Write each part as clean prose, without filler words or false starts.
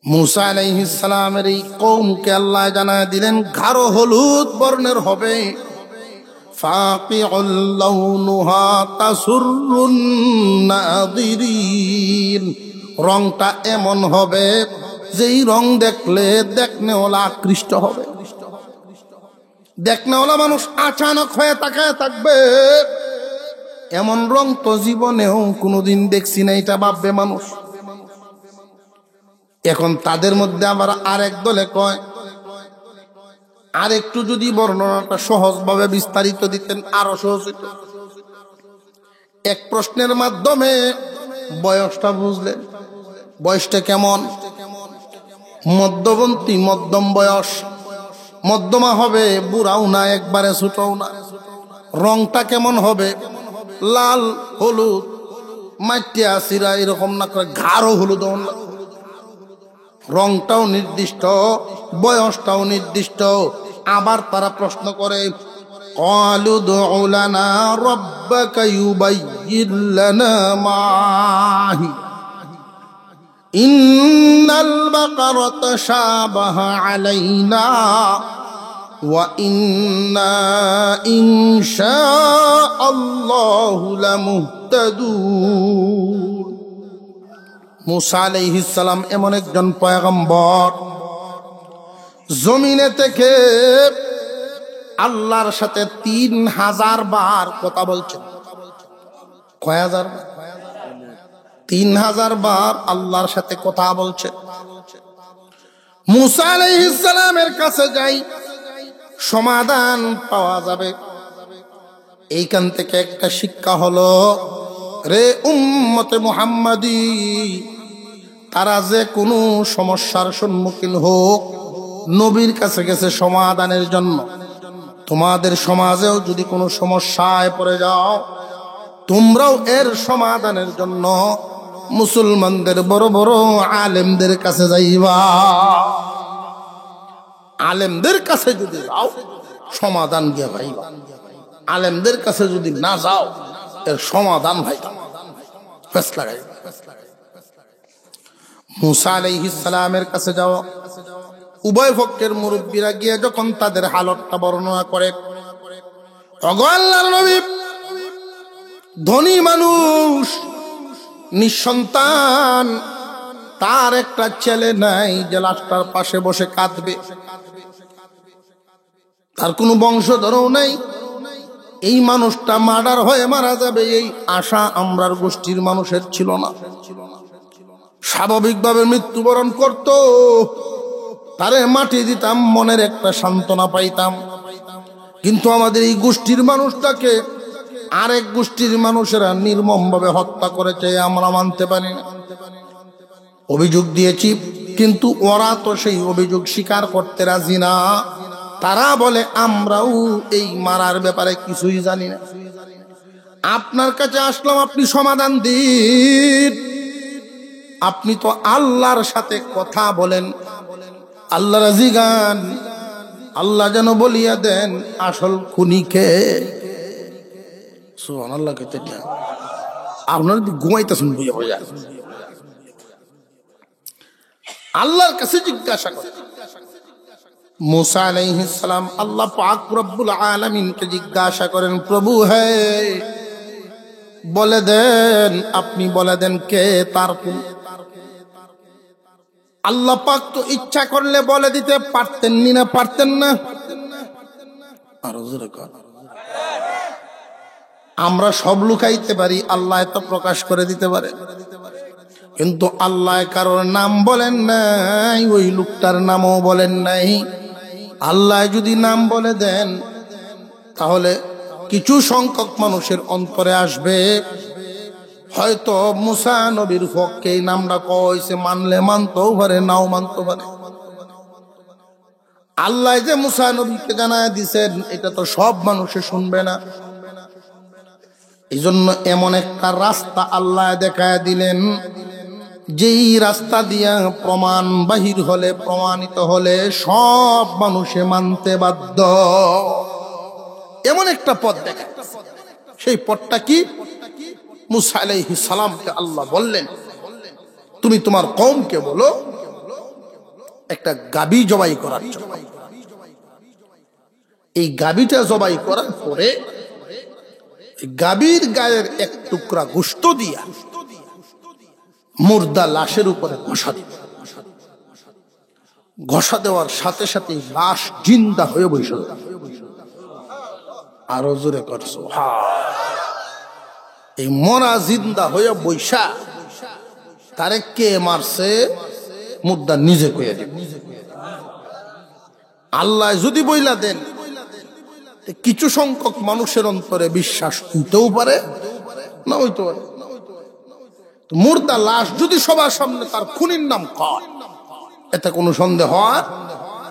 মুসা আলাইহিস সালামের এই কওমকে আল্লাহ জানায় দিলেন গাঢ় হলুদ বর্ণের হবে, ফাকিউল লাউনুহা তাসুররুন নাযিরিন, রংটা এমন হবে যেই রং দেখলে দেখনেওয়ালা আকৃষ্ট হবে। দেখনেওয়ালা মানুষ আচানক হয়ে তাকায় থাকবে, এমন রং তো জীবনেও কোনোদিন দেখছি না, এটা ভাববে মানুষ। এখন তাদের মধ্যে আবার আরেক দলে কয়, আর একটু যদি বর্ণনাটা সহজভাবে বিস্তারিত দিতেন আরো সহজ হইত। এক প্রশ্নের মাধ্যমে বয়সটা বুঝলেন। বয়সটা কেমন? মধ্যবর্তী, মধ্যম বয়স, মধ্যমা হবে, বুড়াও না একবারে ছোটও না। রংটা কেমন হবে? লাল হলুদ, মাটিয়া সিরা এরকম না করে গাঢ় হলুদ। রংটাও নির্দিষ্ট, বয়সটাও নির্দিষ্ট। আবার তারা প্রশ্ন করে, ক্বালু দুউ লানা রাব্বাকা ইউবায়্যিন লানা মাহি ইন্নাল বাকারাতা শাবাহা আলাইনা ওয়া ইন্না ইনশাআল্লাহু লামুহতাদুন। মুসা আলাইহিস সালাম এমন একজন পয়গম্বর, জমিনে থেকে আল্লাহর সাথে 3000 বার কথা বলছেন। কয় হাজার? 3000 বার আল্লাহর সাথে কথা বলছেন। মুসা আলাইহিস সালামের কাছে যাই, সমাধান পাওয়া যাবে। এইখান থেকে একটা শিক্ষা হলো, রে উম্মতে মুহাম্মাদি, তারা যে কোনো সমস্যার সম্মুখীন হোক, নবীর কাছে গেছে সমাধানের জন্য। তোমাদের সমাজেও যদি কোনো সমস্যায় পড়ে যাও, তোমরাও এর সমাধানের জন্য মুসলমানদের বড় বড় আলেমদের কাছে যাইবা। আলেমদের কাছে যদি যাও, সমাধান গিয়ে ভাইবা। আলেমদের কাছে যদি না যাও, এর সমাধান ভাইবা, ফেসলা গাইবা। মুসা আলাইহিস সালামের কাছে যাও, উভয় পক্ষের মুরব্বীরা গিয়ে যখন তাদের হালতটা বর্ণনা করে, ওগো আল্লাহর নবী, ধনী মানুষ, নিঃসন্তান, তার একটা ছেলে নাই যে লাশটার পাশে বসে কাঁদবে, তার কোনো বংশধরও নাই, এই মানুষটা মার্ডার হয়ে মারা যাবে, এই আশা আমরার গোষ্ঠীর মানুষের ছিল না। স্বাভাবিকভাবে মৃত্যুবরণ করত, তারে মাটি দিতাম, মনের একটা সান্ত্বনা পাইতাম। কিন্তু আমাদের এই গোষ্ঠীর মানুষটাকে আরেক গোষ্ঠীর মানুষেরা নির্মমভাবে হত্যা করেছে, আমরা মানতে পারি না। অভিযোগ দিয়েছি, কিন্তু ওরা তো সেই অভিযোগ স্বীকার করতে রাজি না। তারা বলে আমরাও এই মারার ব্যাপারে কিছুই জানি না। আপনার কাছে আসলাম, আপনি সমাধান দিন। আপনি তো আল্লাহর সাথে কথা বলেন, আল্লাহ রাজি গান, আল্লাহ যেন বলিয়া দেন আসল খুনিকে। সুবহানাল্লাহ। আপনার ঘুমাইতেছেন বুঝে বুঝা, আল্লাহর কাছে জিজ্ঞাসা করেন। মুসা আলাইহিস সালাম আল্লাহ পাক রব্বুল আলামিনকে জিজ্ঞাসা করেন, প্রভু হে, বলে দেন, আপনি বলে দেন কে তার খুনি। আল্লাহ পাক তো ইচ্ছা করলে বলে দিতে পারতেন না, পারতেন না? আরো জোরে কর। আমরা সব লুকাইতে পারি, আল্লাহ তো প্রকাশ করে দিতে পারে। কিন্তু আল্লাহ কারোর নাম বলেন নাই, ওই লোকটার নামও বলেন নাই। আল্লাহ যদি নাম বলে দেন, তাহলে কিছু সংখ্যক মানুষের অন্তরে আসবে, হয়তো মুসা নবীর পক্ষে এই নামটা কইছে, মানলে মানতেও পারে, নাও মানতে পারে। আল্লাহ যে মুসা নবীকে জানায় দিছেন, এটা তো সব মানুষে শুনবে না। এই জন্য এমন একটা রাস্তা আল্লাহ দেখায় দিলেন, যেই রাস্তা দিয়া প্রমাণ বাহির হলে, প্রমাণিত হলে সব মানুষে মানতে বাধ্য। এমন একটা পথ দেখা। সেই পথটা কি? মুসা আলাইহিস সালামকে আল্লাহ বললেন, তুমি তোমার কওমকে বলো একটা গাবি জবাই করার জন্য। এই গাবিটা জবাই করার পরে গাবির গায়ের এক টুকরা গোশত দিয়া মুর্দা লাশের উপরে ঘষা দিবে। ঘষা দেওয়ার সাথে সাথে লাশ জিন্দা হয়ে বসে যাবে। আরো জোরে করছো। এই মরা জিন্দা হয়ে বৈশা তারে কে মারছে মুর্দা নিজে কইয়া দিবে। আল্লাহ যদি বইলা দেন, কিছু সংখ্যক মানুষের অন্তরে বিশ্বাস হইতেও পারে, না হইতে পারে। মুর্দা লাশ যদি সবার সামনে তার খুনির নাম কয়, এতে কোনো সন্দেহ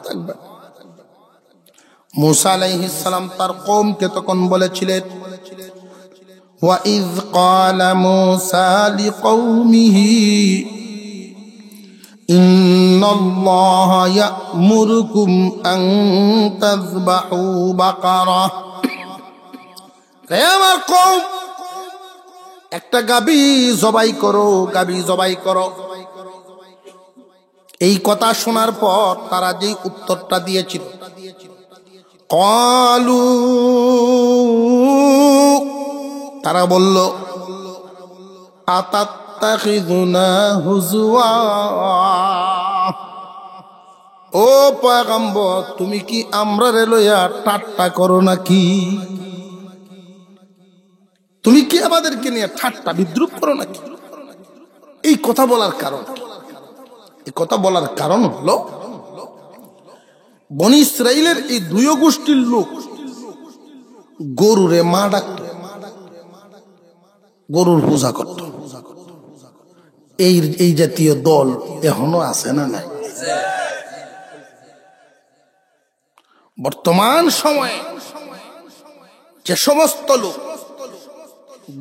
থাকবে। মূসা আলাইহিস সালাম তার কওমকে তখন বলেছিলেন, ওয়াইয ক্বালা মূসা লিকওমিহি ইন্নাল্লাহা ইয়া'মুরুকুম আন তাযবাহু বাকারা। হে আমার কওম, একটা গাবি জবাই করো, গাবি জবাই করো। এই কথা শোনার পর তারা যে উত্তরটা দিয়েছিল, ক্বালু, তারা বলল, আতাত্তাখিযুনা হুজওয়া, ও পয়গম্বর তুমি কি আমরারে লইয়া ঠাট্টা করো নাকি? তুমি কি আমাদেরকে নিয়ে ঠাট্টা বিদ্রুপ করো নাকি? এই কথা বলার কারণ, এই কথা বলার কারণ হলো বনি ইসরাইলের এই দুই গোষ্ঠীর লোক গরুরে মা ডাকত, গরুর পূজা করত। এই জাতীয় দল এখনো আছে না নাই? বর্তমান সময়ে যে সমস্ত লোক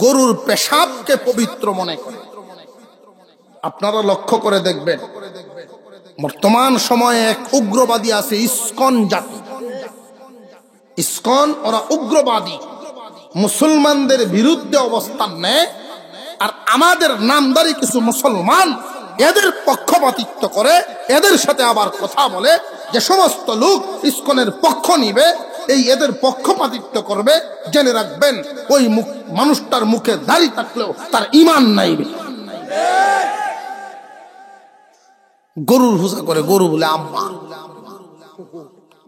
গরুর পেশাবকে পবিত্র মনে করে, আপনারা লক্ষ্য করে দেখবেন বর্তমান সময়ে এক উগ্রবাদী আছে ইসকন জাতি। ইসকন ওরা উগ্রবাদী, মুসলমানদের বিরুদ্ধে অবস্থান নেয়, আর আমাদের নামদারি কিছু মুসলমান এদের পক্ষপাতিত্ব করে, এদের সাথে আবার কথা বলে। যে সমস্ত লোক ইসকনের পক্ষ নিবে, এই এদের পক্ষপাতিত্ব করবে, জেনে রাখবেন ওই মানুষটার মুখে দাড়ি থাকলেও তার ঈমান নাই। গরুর পূজা করে, গরু বলে আম্মা।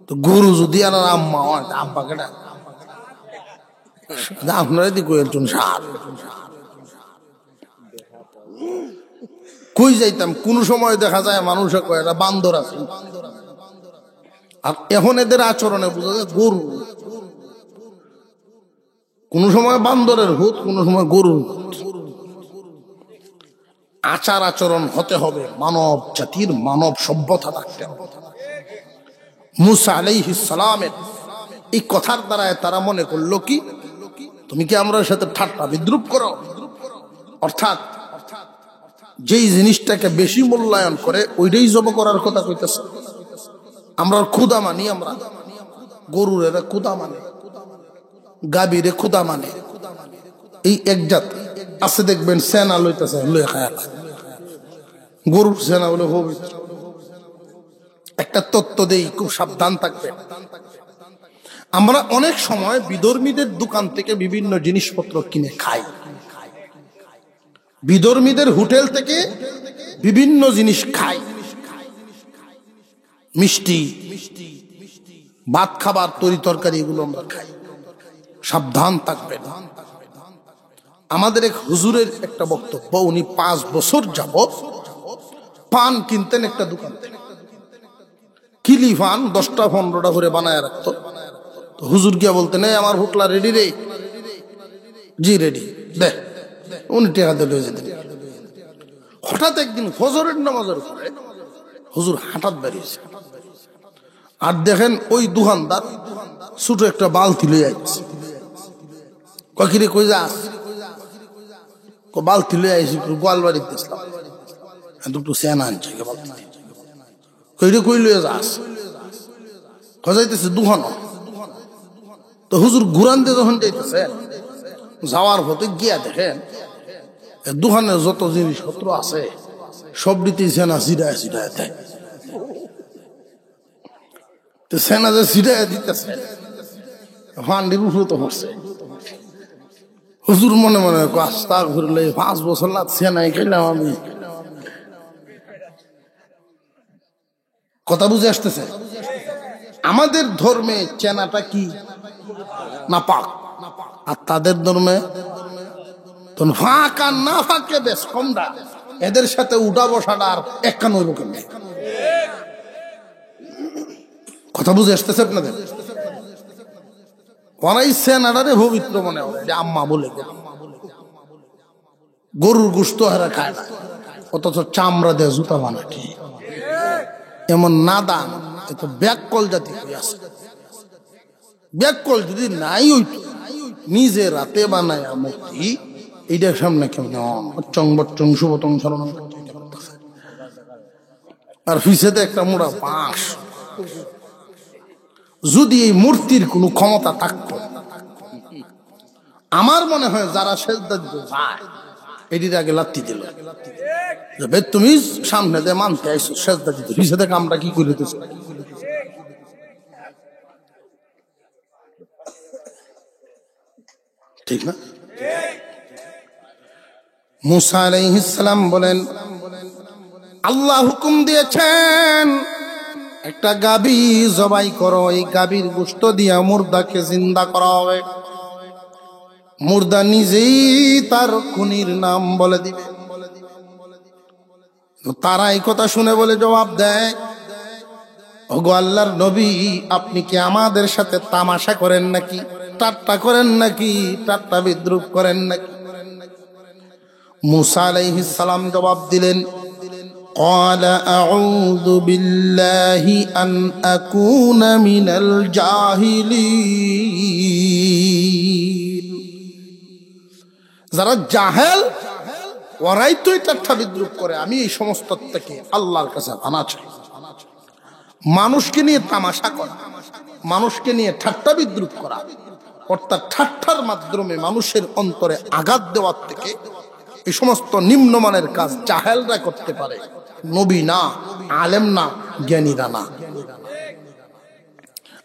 তো গরু যদি আর আম্মা হয়, আব্বা কেটা আপনারা দিকে একজন সার কই যাইতাম। কোন সময় দেখা যায় মানুষে কয় এরা বান্দর আছে, আর এখন এদের আচরণে বোঝা যায় গরু। কোন সময় বান্দরের হুত, কোন সময় গরুর হুত। আচার আচরণ হতে হবে মানব জাতির, মানব সভ্যতা থাকতে হবে। মূসা আলাইহিস সালামের এই কথার দ্বারা তারা মনে করলো কি, তুমি কি আমরা সাথে ঠাট্টা বিদ্রুপ করো? অর্থাৎ যেই জিনিসটাকে বেশি মূল্যায়ন করে ওইটাই জব করার কথা কইতেছে। আমরা ক্ষুদা মানি, আমরা গরুর ক্ষুদা মানে, গাভীরে ক্ষুদা মানে। এই এক জাত আছে দেখবেন সেনা লইতেছে, লয়ে খায়। গরুর সেনা হলে পবিত্র। একটা তত্ত্ব দেই, খুব সাবধান থাকবে। আমরা অনেক সময় বিধর্মীদের দোকান থেকে বিভিন্ন জিনিসপত্র কিনে খাই, বিধর্মীদের হোটেল থেকে বিভিন্ন জিনিস খাই, মিষ্টি, ভাত খাবার, তরি তরকারি, এগুলো আমরা খাই। সাবধান থাকবেন। আমাদের এক হুজুরের একটা বক্তব্য, উনি 5 বছর যাবত পান কিনতেন একটা দোকান থেকে। কিলি পান 10টা 15টা করে বানায় রাখতো। তো হুজুর গিয়া বলতেন, আমার হোটলা রেডি রে? জি রেডি, দে। উনি টাকা দিয়ে যেতেন। হঠাৎ একদিন ফজরের নামাজের পরে হুজুর হাঁটাত বেরিয়েছে, আর দেখেন ওই দোকানদার ছোট একটা বালতি লইয়া আইছে। কিরে কই যাস? বালতি লইয়া আইছি, গোয়ালবাড়িতে গেছিলাম, দুটো সেনা আনছে। কইরে কই লইয়া যাস? যাইতেছে দুহান। তো হুজুর ঘুরান দিয়ে যখন যাইতেছে, যাওয়ার পথে গিয়া দেখেন দোকানের যত জিনিসপত্র আছে সব দিতেই সেনা সিরায় সিরায় দেয়। সেনা যে ছিটাই দিতেছে ফান্ডির উপরে তো হচ্ছে। হুজুর মনে মনে আস্তা ঘুরলে 5 বছর না সেনাই খেলাম আমি। কথা বুঝে আসতেছে? আমাদের ধর্মে চেনাটা কি নাপাক, আর তাদের ধর্মে ফাঁক আর না ফাঁকে বেশ কমরা। এদের সাথে উঠা বসাটা আর একান্ন রকম। কথা বুঝে আসতেছে আপনাদের? ওরাই সেনাটারে পবিত্র মনে হয়, যে আম্মা বলে গরুর গোশত হারা খায় না, অথচ চামড়া দিয়ে জুতা বানাটি এমন নাদান। এত ব্যাককল জাতি আছে। ব্যাককল যদি নাই হইতো, নিজে রাতে বানায় মূর্তি, এইটার সামনে কেমন চং বচ্চং শুভতং সরণ, আর ফিসেতে একটা মোড়া বাঁশ। যদি এই মূর্তির কোনো ক্ষমতা থাকতো, আমার মনে হয় যারা সেজদা দিতে যায় এটির আগে লাত্তি দিল। তুমি সামনে দিয়ে মানতে আইসো সেজদা দিতে, ফিসে থেকে আমরা কি করে দিতেছি? ঠিক না? মুসা আলাইহিস সালাম বলেন, আল্লাহ হুকুম দিয়েছেন একটা গাভী জবাই করো, এই গাভীর গোশত দিয়া মুর্দাকে জিন্দা করা হবে। মুর্দা নিজেই তার খুনির নাম বলে দিবে। তারা এই কথা শুনে বলে জবাব দেয়, ওগো আল্লাহর নবী, আপনি কি আমাদের সাথে তামাশা করেন নাকি, ঠাট্টা করেন নাকি, ঠাট্টা বিদ্রুপ করেন নাকি? মুসা আলাইহিস সালাম জবাব দিলেন, قال أعوذ بالله أن أكون من الجاهلين। যারা জাহেল ওরাই তো ঠাট্টা বিদ্রুপ করে, আমি এই সমস্ত থেকে আল্লাহর কাছে আনা চাই। মানুষকে নিয়ে তামাশা করা, মানুষকে নিয়ে ঠাট্টা বিদ্রুপ করা, অর্থাৎ ঠাট্টার মাধ্যমে মানুষের অন্তরে আঘাত দেওয়ার থেকে এই সমস্ত নিম্নমানের কাজ জাহেলরা করতে পারে, নবী না, আলেম না, জ্ঞানীরা না।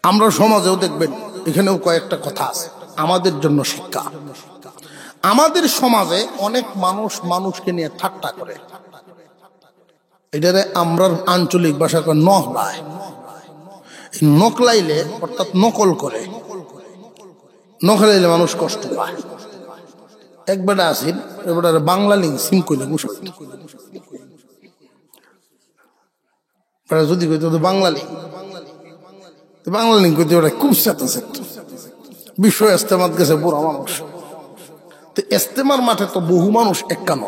আমরা সমাজেও দেখবেন, এখানেও কয়েকটা কথা আছে আমাদের জন্য শিক্ষা। আমাদের সমাজে অনেক মানুষ মানুষকে নিয়ে ঠাট্টা করে, এটারে আমরা আঞ্চলিক ভাষা নকলায়। নকলাইলে অর্থাৎ নকল করে, নকলাইলে মানুষ কষ্ট পায়। এক বেটা আসিল, এবার বাংলা লিঙ্ক সিম করলে বসে যদি কইতো বাংলা লিঙ্ক, বাংলা লিঙ্ক করতে ওটা খুব চেতাছে। বিশ্ব ইস্তেমাত গেছে বুড়া মানুষ, তো ইস্তেমার মাঠে তো বহু মানুষ একান্ন,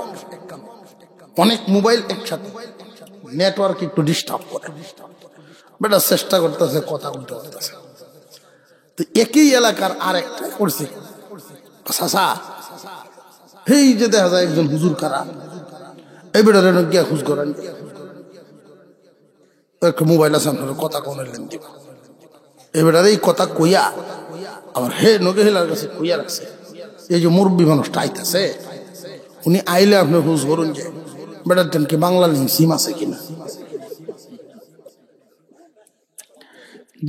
অনেক মোবাইল একসাথে, নেটওয়ার্ক একটু ডিস্টার্ব করে। বেটা চেষ্টা করতেছে, কথা বলতে পারতেছে। তো একই এলাকার আর একটা করছে, চাচা এই যে দেখা যায় একজন হুজুর কারা, এই বেটার গিয়া খুঁজ করেন, একটা মোবাইল আছে আপনার কথা কোনের লেন দিবা। এই বেটার এই কথা কইয়া আবার হে নগে হেলার কাছে কইয়া রাখছে, এই যে মুরব্বী মানুষটা আইতেছে, উনি আইলে আপনি খুঁজ করুন যে বেটার টেনকে বাংলা লিঙ্ক সিম আছে কিনা।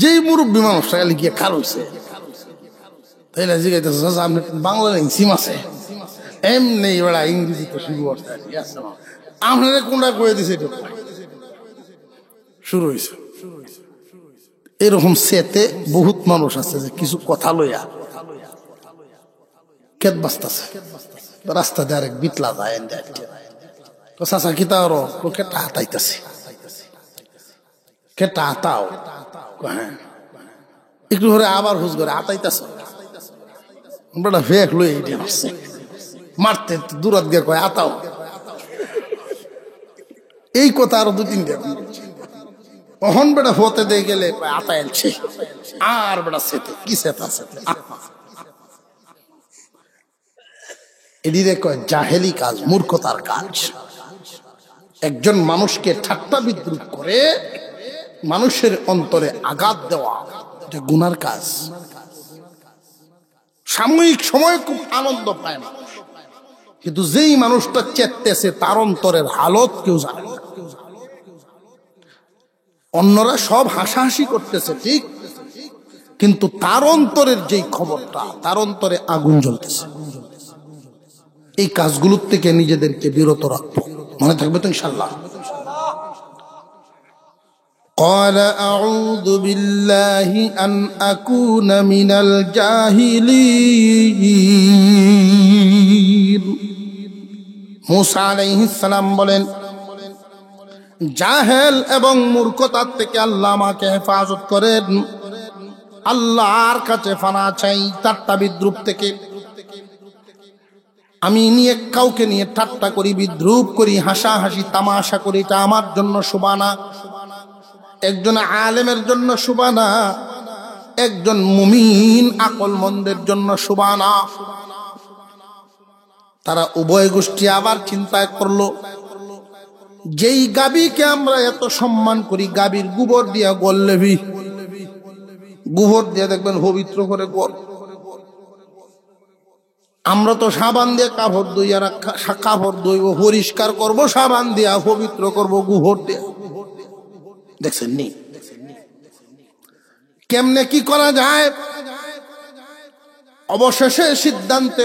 যেই মুরব্বী মানুষটা গেলে গিয়ে খাল হয়েছে, তাইলে জিজ্ঞাসা চাচা আপনি বাংলা লিঙ্ক সিম আছে? এমনি বেড়া ইংরেজিতে শুরু করতে আপনারা কোনটা কয়ে দিছে, শুরু হয়েছে। এরকম সেতে বহুত মানুষ আছে যে কিছু কথা লইয়া কেত বাস্তাছে, রাস্তা দিয়ে আরেক বিটলা যায়, চাচা কিতা আরো কেটা হাতাইতেছে, কেটা হাতাও, হ্যাঁ একটু ধরে আবার হুজ করে হাতাইতেছ, বেটা ফেক লই এইটা মারছে, মারতে দূরাত গিয়ে কয় আতাও। এই কথা আরো 2-3টা অহন বেটা হতে দিয়ে গেলে আতা এলছে, আর বেটা সেতে কি সেতা সেতে। এদিকে কয় জাহেলি কাজ, মূর্খতার কাজ। একজন মানুষকে ঠাট্টা বিদ্রুপ করে মানুষের অন্তরে আঘাত দেওয়া, এটা গুনার কাজ। সাময়িক সময় খুব আনন্দ পায় না, কিন্তু যেই মানুষটা চেতেছে তার অন্তরের হালত কেউ জানে না। অন্যরা সব হাসাহাসি করতেছে ঠিক, কিন্তু তার অন্তরের যেই খবরটা, তার অন্তরে আগুন জ্বলতেছে। এই কাজগুলোর থেকে নিজেদেরকে বিরত রাখবো, মনে থাকবে তো ইনশাআল্লাহ। قال أعوذ بالله أن أكون من الجاهلين। মুসা আলাইহিস সালাম বলেন, জাহেল এবং মূর্খতার থেকে আল্লাহ আমাকে হেফাজত করেন। আল্লাহর কাছে ফানা চাই ঠাট্টা বিদ্রুপ থেকে। আমি নিয়ে কাউকে নিয়ে ঠাট্টা করি, বিদ্রুপ করি, হাসাহাসি তামাশা করি, এটা আমার জন্য শোভা না, একজন আলেমের জন্য শোভা না, একজন মুমিন আকলমন্দের জন্য শোভা না। তারা উভয় গোষ্ঠী আবার চিন্তা করলো, যেই গাবিকে আমরা এত সম্মান করি, গাবির গোবর দিয়া গল্লেবি, গোবর দিয়ে দেখবেন পবিত্র করে গল। আমরা তো সাবান দিয়ে কাপড় ধুই, আর কাপড় ধুইব পরিষ্কার করবো সাবান দিয়া, পবিত্র করবো গোবর দিয়ে। দেখছেন নি কেমনে কি করা যায়? অবশেষে সিদ্ধান্তে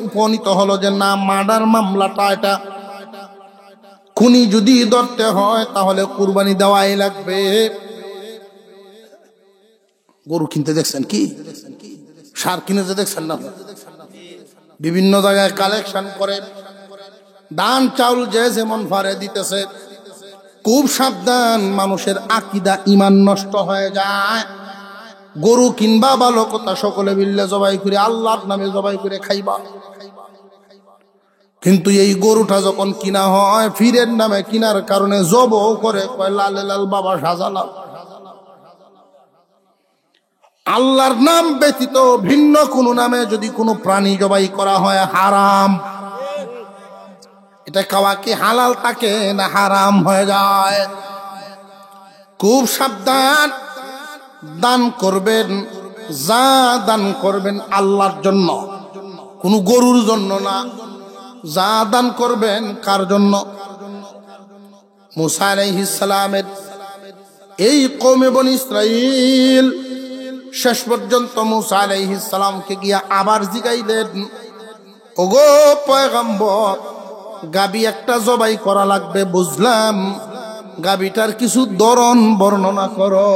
উপনীত হলো যে না, মার্ডার মামলাটা, এটা খুনি যদি ধরতে হয় তাহলে কুরবানি দেওয়াই লাগবে। গরু কিনতে দেখছেন কি, সার কিনেছে দেখছেন না, বিভিন্ন জায়গায় কালেকশন করে ধান চাউল যে যেমন পারে দিতেছে। খুব সাবধান, মানুষের আকীদা ঈমান নষ্ট হয়ে যায়। গরু কিনবা ভালো কথা, সকলে মিললে জবাই করে আল্লাহর নামে জবাই করে খাইবা, কিন্তু এই গরুটা যখন কিনা হয় ফিরের নামে কিনার কারণে জবও করে, কয় লালে লাল বাবা সাজালাম। আল্লাহর নাম ব্যতীত ভিন্ন কোন নামে যদি কোনো প্রাণী জবাই করা হয় হারাম। এটা খাওয়া কি হালাল থাকে না হারাম হয়ে যায়? খুব সাবধান। দান করবেন, যা দান করবেন আল্লাহর জন্য, কোন গরুর জন্য না। যা দান করবেন কার জন্য? মুসা আলাইহিস সালামের এই কওমে বনি ইসরাইল শেষ পর্যন্ত মুসা আলাইহিস সালামকে গিয়া আবার জিগাইলেন, ওগো পয়গম্বর, গাবি একটা জবাই করা লাগবে, বুঝলাম, গাবিটার কিছু ধরন বর্ণনা করো।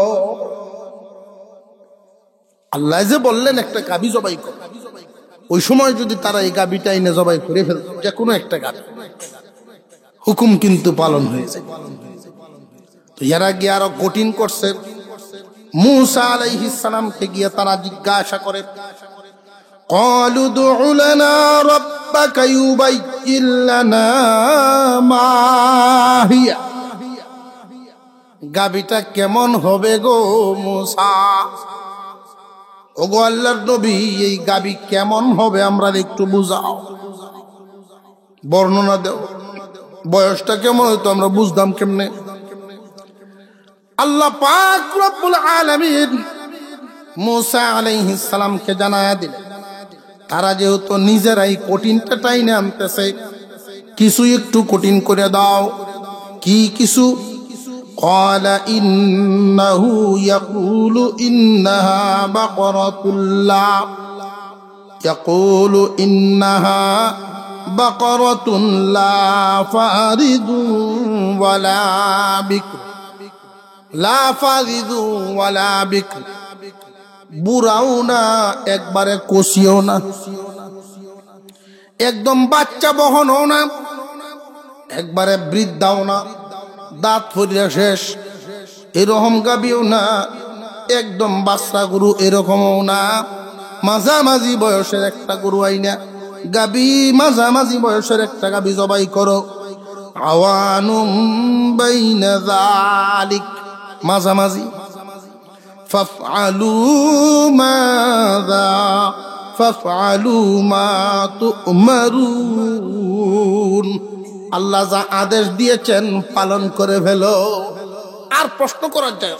আল্লাহ যে বললেন একটা গাবি জবাই করো, ওই সময় যদি তারা এই গাবিটা এনে জবাই করে ফেলত, যে কোনো একটা গাবি, হুকুম কিন্তু পালন হয়েছে। তো এরা গিয়ে আরো কঠিন করছে। মুসা আলাইহিস সালামকে গিয়ে তারা জিজ্ঞাসা করে, ক্বালু দু'উ লানা রাব্বাকা ইউবাইয়্যিন লানা মা হিয়া, গাবিটা কেমন হবে গো মুসা? ওগো আল্লাহর নবী, এই গাবি কেমন হবে আমরা একটু বুঝাও, বর্ণনা দাও, বয়সটা কেমন হয়তো আমরা বুঝতাম কেমনে? আল্লাহ পাক রব্বুল আলামিন মুসা আলাইহিস সালামকে জানায়া দিলেন, তারা যেহেতু নিজেরাই কঠিনটা টাইনে আনতেছে, কিছু একটু কঠিন করে দাও। কি কিছু? قال إنه يقول إنها بقرة لا يقول إنها بقرة لا فارض ولا بكر لا فارض ولا بكر, বুড়াও না একবারে কষিও না, একদম বাচ্চা বহনও না, একবারে বৃদ্ধাও না, দাঁত ফরিয়া শেষ এরকম গাবিও না, একদম বাচ্চা গরু এরকমও না, মাঝামাঝি বয়সের একটা গরু আইনা গাবি, মাঝামাঝি বয়সের একটা গাবি জবাই করো। আওয়ানুম বাইনা যালিক, মাঝামাঝি। ফাফআলু মাযা ফাফআলু মা তু'মারুন, আল্লাহ যা আদেশ দিয়েছেন পালন করে ফেলো। আর প্রশ্ন করার যায়,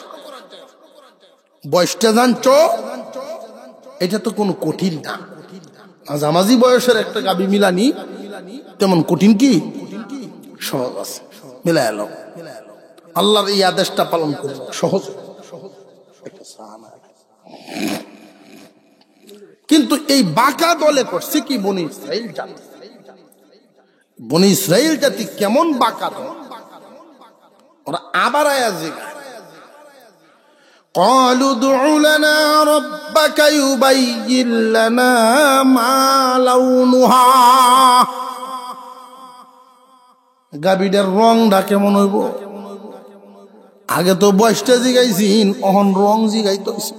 বয়সটা জানছো, এটা তো কোনো কঠিন না, মাঝামাঝি বয়সের একটা গাবি মিলানি তেমন কঠিন কি? সহজ আছে, মিলাই এলো। আল্লাহর এই আদেশটা পালন করে সহজ। কিন্তু এই বাঁকা দলে করছে কি বনি ইসরাইল জাতি। বনি ইসরাইল জাতি কেমন বাঁকা দল, ওরা আবার আয়া জিগায় قالوا ادع لنا ربك يبين لنا ما لونها। গাবিটার রংটা কেমন হইব? আগে তো বয়সটা জিগাইছিন, অহন রং জিগাইতেছি।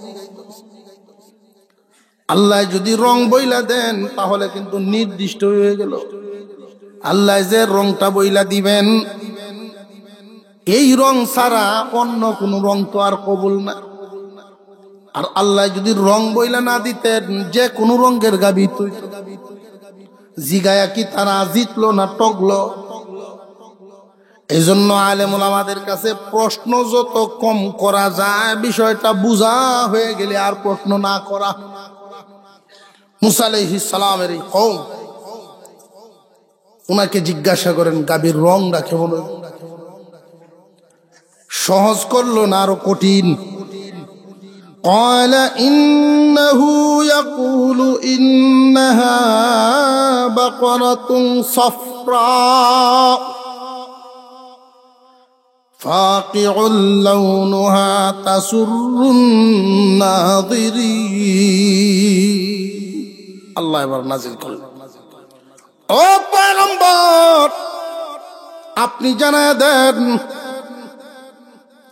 আল্লাহ যদি রং বইলা দেন তাহলে কিন্তু নির্দিষ্ট হয়ে গেল। আল্লাহ যে রংটা বইলা দিবেন, এই রং ছাড়া অন্য কোন রং তো আর কবুল না। আর আল্লাহ যদি রং বইলা না দিতেন, যে কোনো রঙের গাবি তুই জিগায়া কি তারা জিতলো না টকলো? এই জন্য আলেম ওলামাদের কাছে প্রশ্ন যত কম করা যায়, বিষয়টা বুঝা হয়ে গেলে আর প্রশ্ন না করা। মুসা আলাইহিস সালামের এই কওম, উনাকে জিজ্ঞাসা করেন গাবির রংটা কেমন? সহজ করলো না আরো কঠিন। قال إنه يقول إنها بقرة صفراء فاقع لونها تسر الناظرين। আল্লাহ এবার নাজিল করলেন, ও পয়গম্বর আপনি জানায় দেন,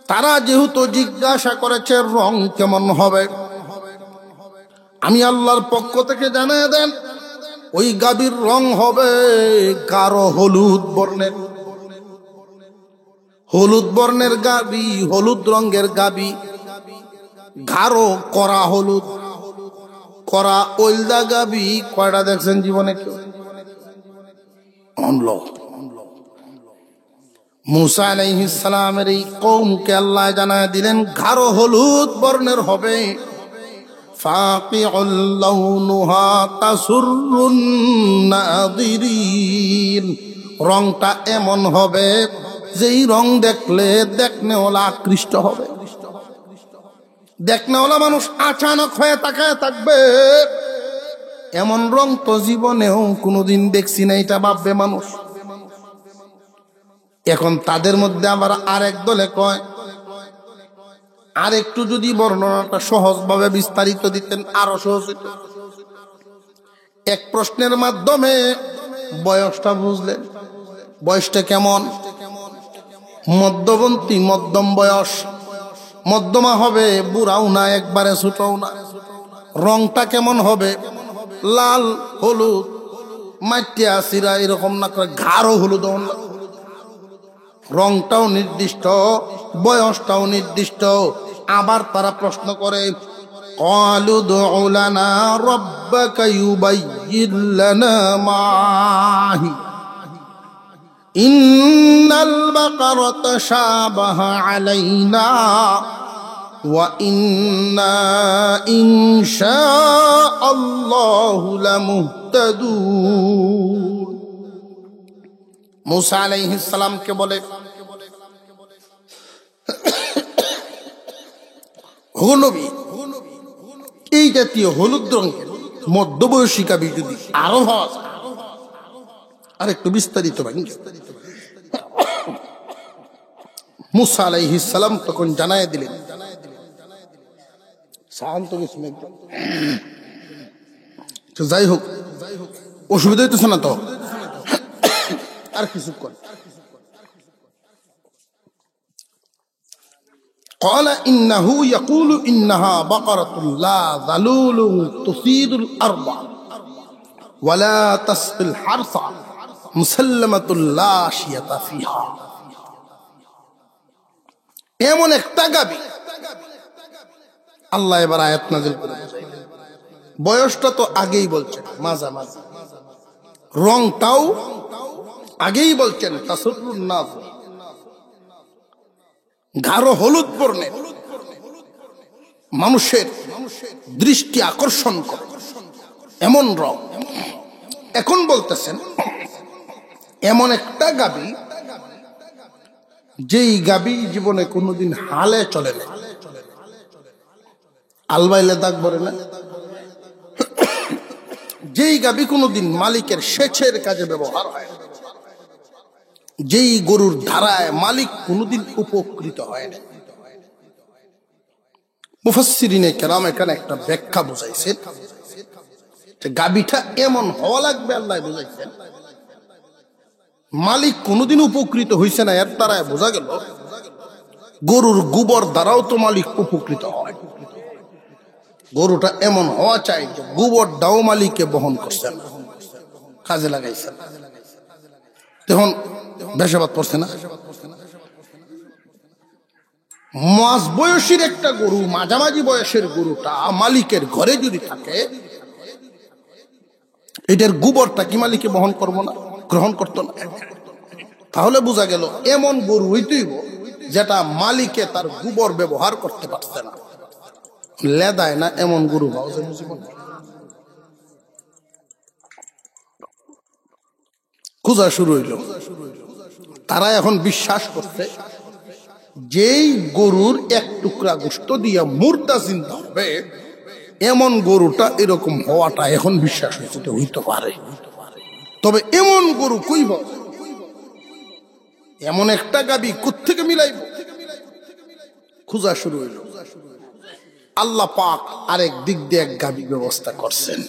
তারা যেহেতু জিজ্ঞাসা করেছে রং কেমন হবে, আমি আল্লাহর পক্ষ থেকে জানিয়ে দেন ওই গাভীর রং হবে গাঢ় হলুদ বর্ণের। হলুদ বর্ণের গাভী, হলুদ রঙের গাভী, গাঢ় করা হলুদ। করা ওইলদা গাভী কয়টা দেখছেন জীবনে কেউ? মুসা আলাইহিস সালামের এই কওমকে আল্লাহ জানায় দিলেন গাঢ় হলুদ বর্ণের হবে। ফাকিউল লাউনুহা তাসুরুন নাযিরিন, রংটা এমন হবে যেই রং দেখলে দেখনেওয়ালা আকৃষ্ট হবে। দেখনেওয়ালা মানুষ আচানক হয়ে তাকায় থাকবে, এমন রং তো জীবনেও কোনোদিন দেখছি না, এটা ভাববে মানুষ। এখন তাদের মধ্যে আবার আরেক দলে কয়, আর একটু যদি বর্ণনাটা সহজভাবে বিস্তারিত দিতেন আরো সহজ হইত। এক প্রশ্নের মাধ্যমে বয়সটা বুঝলেন। বয়সটা কেমন? মধ্যবর্তী, মধ্যম বয়স। মধ্যমা হবে, বুড়াও না একবারে ছোটও না। রংটা কেমন হবে? লাল হলুদ, মাটিয়া সিরা এরকম না করে গাঢ় হলুদ। রংটাও নির্দিষ্ট, বয়সটাও নির্দিষ্ট। আবার তারা প্রশ্ন করে, ক্বালু উদউ লানা রাব্বাকা ইউবাইয়িন লানা মা হি ইন্নাল বাকারাতা শাবাহা আলাইনা ওয়া ইন্না ইনশাআল্লাহু লামুহতাদুন। মুসা আলাইহিস সালামকে বলে, ও নবী, এই জাতীয় হলুদ রঙের মধ্যবয়সী গাভী যদি আরো হওয়া যায়, আর একটু বিস্তারিত ভাঙি। মুসা আলাইহিস সালাম তখন জানায় দিলেন, শান্ত কিছু নেই তো, যাই হোক অসুবিধা হইতেছে না তো, আর কিছু কর। قال إنه يقول إنها بقرة لا ذلول تثير الأرض ولا تسقي الحرث مسلمة لا شية فيها। এমন একটা গাভী আল্লাহ এবার আয়াত নাযিল করে। বয়সটা তো আগেই বলছেন মাঝামাঝি, রংটাও আগেই বলছেন তাসুরুন নাযির, গাঢ় হলুদ বর্ণের, মানুষের দৃষ্টি আকর্ষণ করে এমন রং। এখন বলতেছেন এমন একটা গাভী যেই গাবি জীবনে কোনোদিন হালে চলে না, আলবাইলে দাগ ভরে না, যেই গাবি কোনোদিন মালিকের সেচের কাজে ব্যবহার হয়, যেই গরুর ধারায় মালিক কোনোদিন উপকৃত হয় না। মুফাসসিরিনে কেরাম এখানে একটা ব্যাখ্যা বুঝাইছেন, গাবিটা এমন হওয়া লাগবে, আল্লাহ বুঝাইছেন মালিক কোনোদিন উপকৃত হইছে না, এর দ্বারা বোঝা গেল গরুর গোবর দ্বারাও তো মালিক উপকৃত হয়। গরুটা এমন হওয়া চাই যে গোবর দাও মালিককে বহন করছেন, কাজে লাগাইছেন। তখন বেশাবাদ পড়ছে না। মাঝ বয়সের একটা গরু, মাঝামাঝি বয়সের গরুটা মালিকের ঘরে যদি থাকে, এটার গোবরটা কি মালিকে বহন করবো না, গ্রহণ করতো না? তাহলে বোঝা গেল এমন গরু হইতেইব যেটা মালিকে তার গোবর ব্যবহার করতে পারছে না, লেদায় না, এমন গরু পাওয়া যায়। খোঁজা শুরু হইল। তারা এখন বিশ্বাস করছে যেই গরুর এক টুকরা গোশত দিয়া মুর্দা চিন্তা হবে, এমন গরুটা এরকম হওয়াটা এখন বিশ্বাস হয়েছে হইতে পারে। তবে এমন গরু কইব, এমন একটা গাবি কোত্থেকে মিলাইব, খোঁজা শুরু হইল। আল্লাহ পাক আরেক দিক দিয়ে এক গাবি ব্যবস্থা করছেন।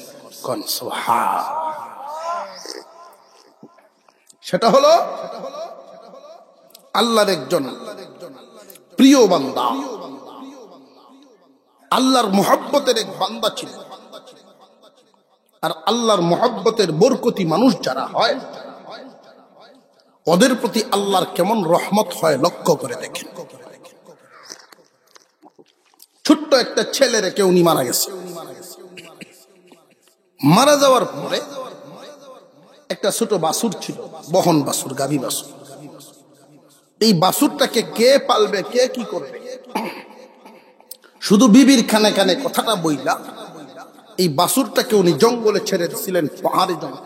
সেটা হলো আল্লাহর একজন প্রিয় বান্দা, আল্লাহর মুহাব্বতের এক বান্দা ছিল। আর আল্লাহর মুহাব্বতের বরকতি মানুষ যারা হয়, ওদের প্রতি আল্লাহর কেমন রহমত হয় লক্ষ্য করে দেখেন। ছোট্ট একটা ছেলে রেখে উনি মারা গেছে। মারা যাওয়ার পরে একটা ছোট বাছুর ছিল, বহন বাছুর, গাভী বাছুর। এই বাছুরটাকে কে পালবে, কে কি করবে, শুধু বিবির খানে খানে কথাটা বইলা এই বাছুরটাকে উনি জঙ্গলে ছেড়ে দিয়েছিলেন, পাহাড়ি জঙ্গল।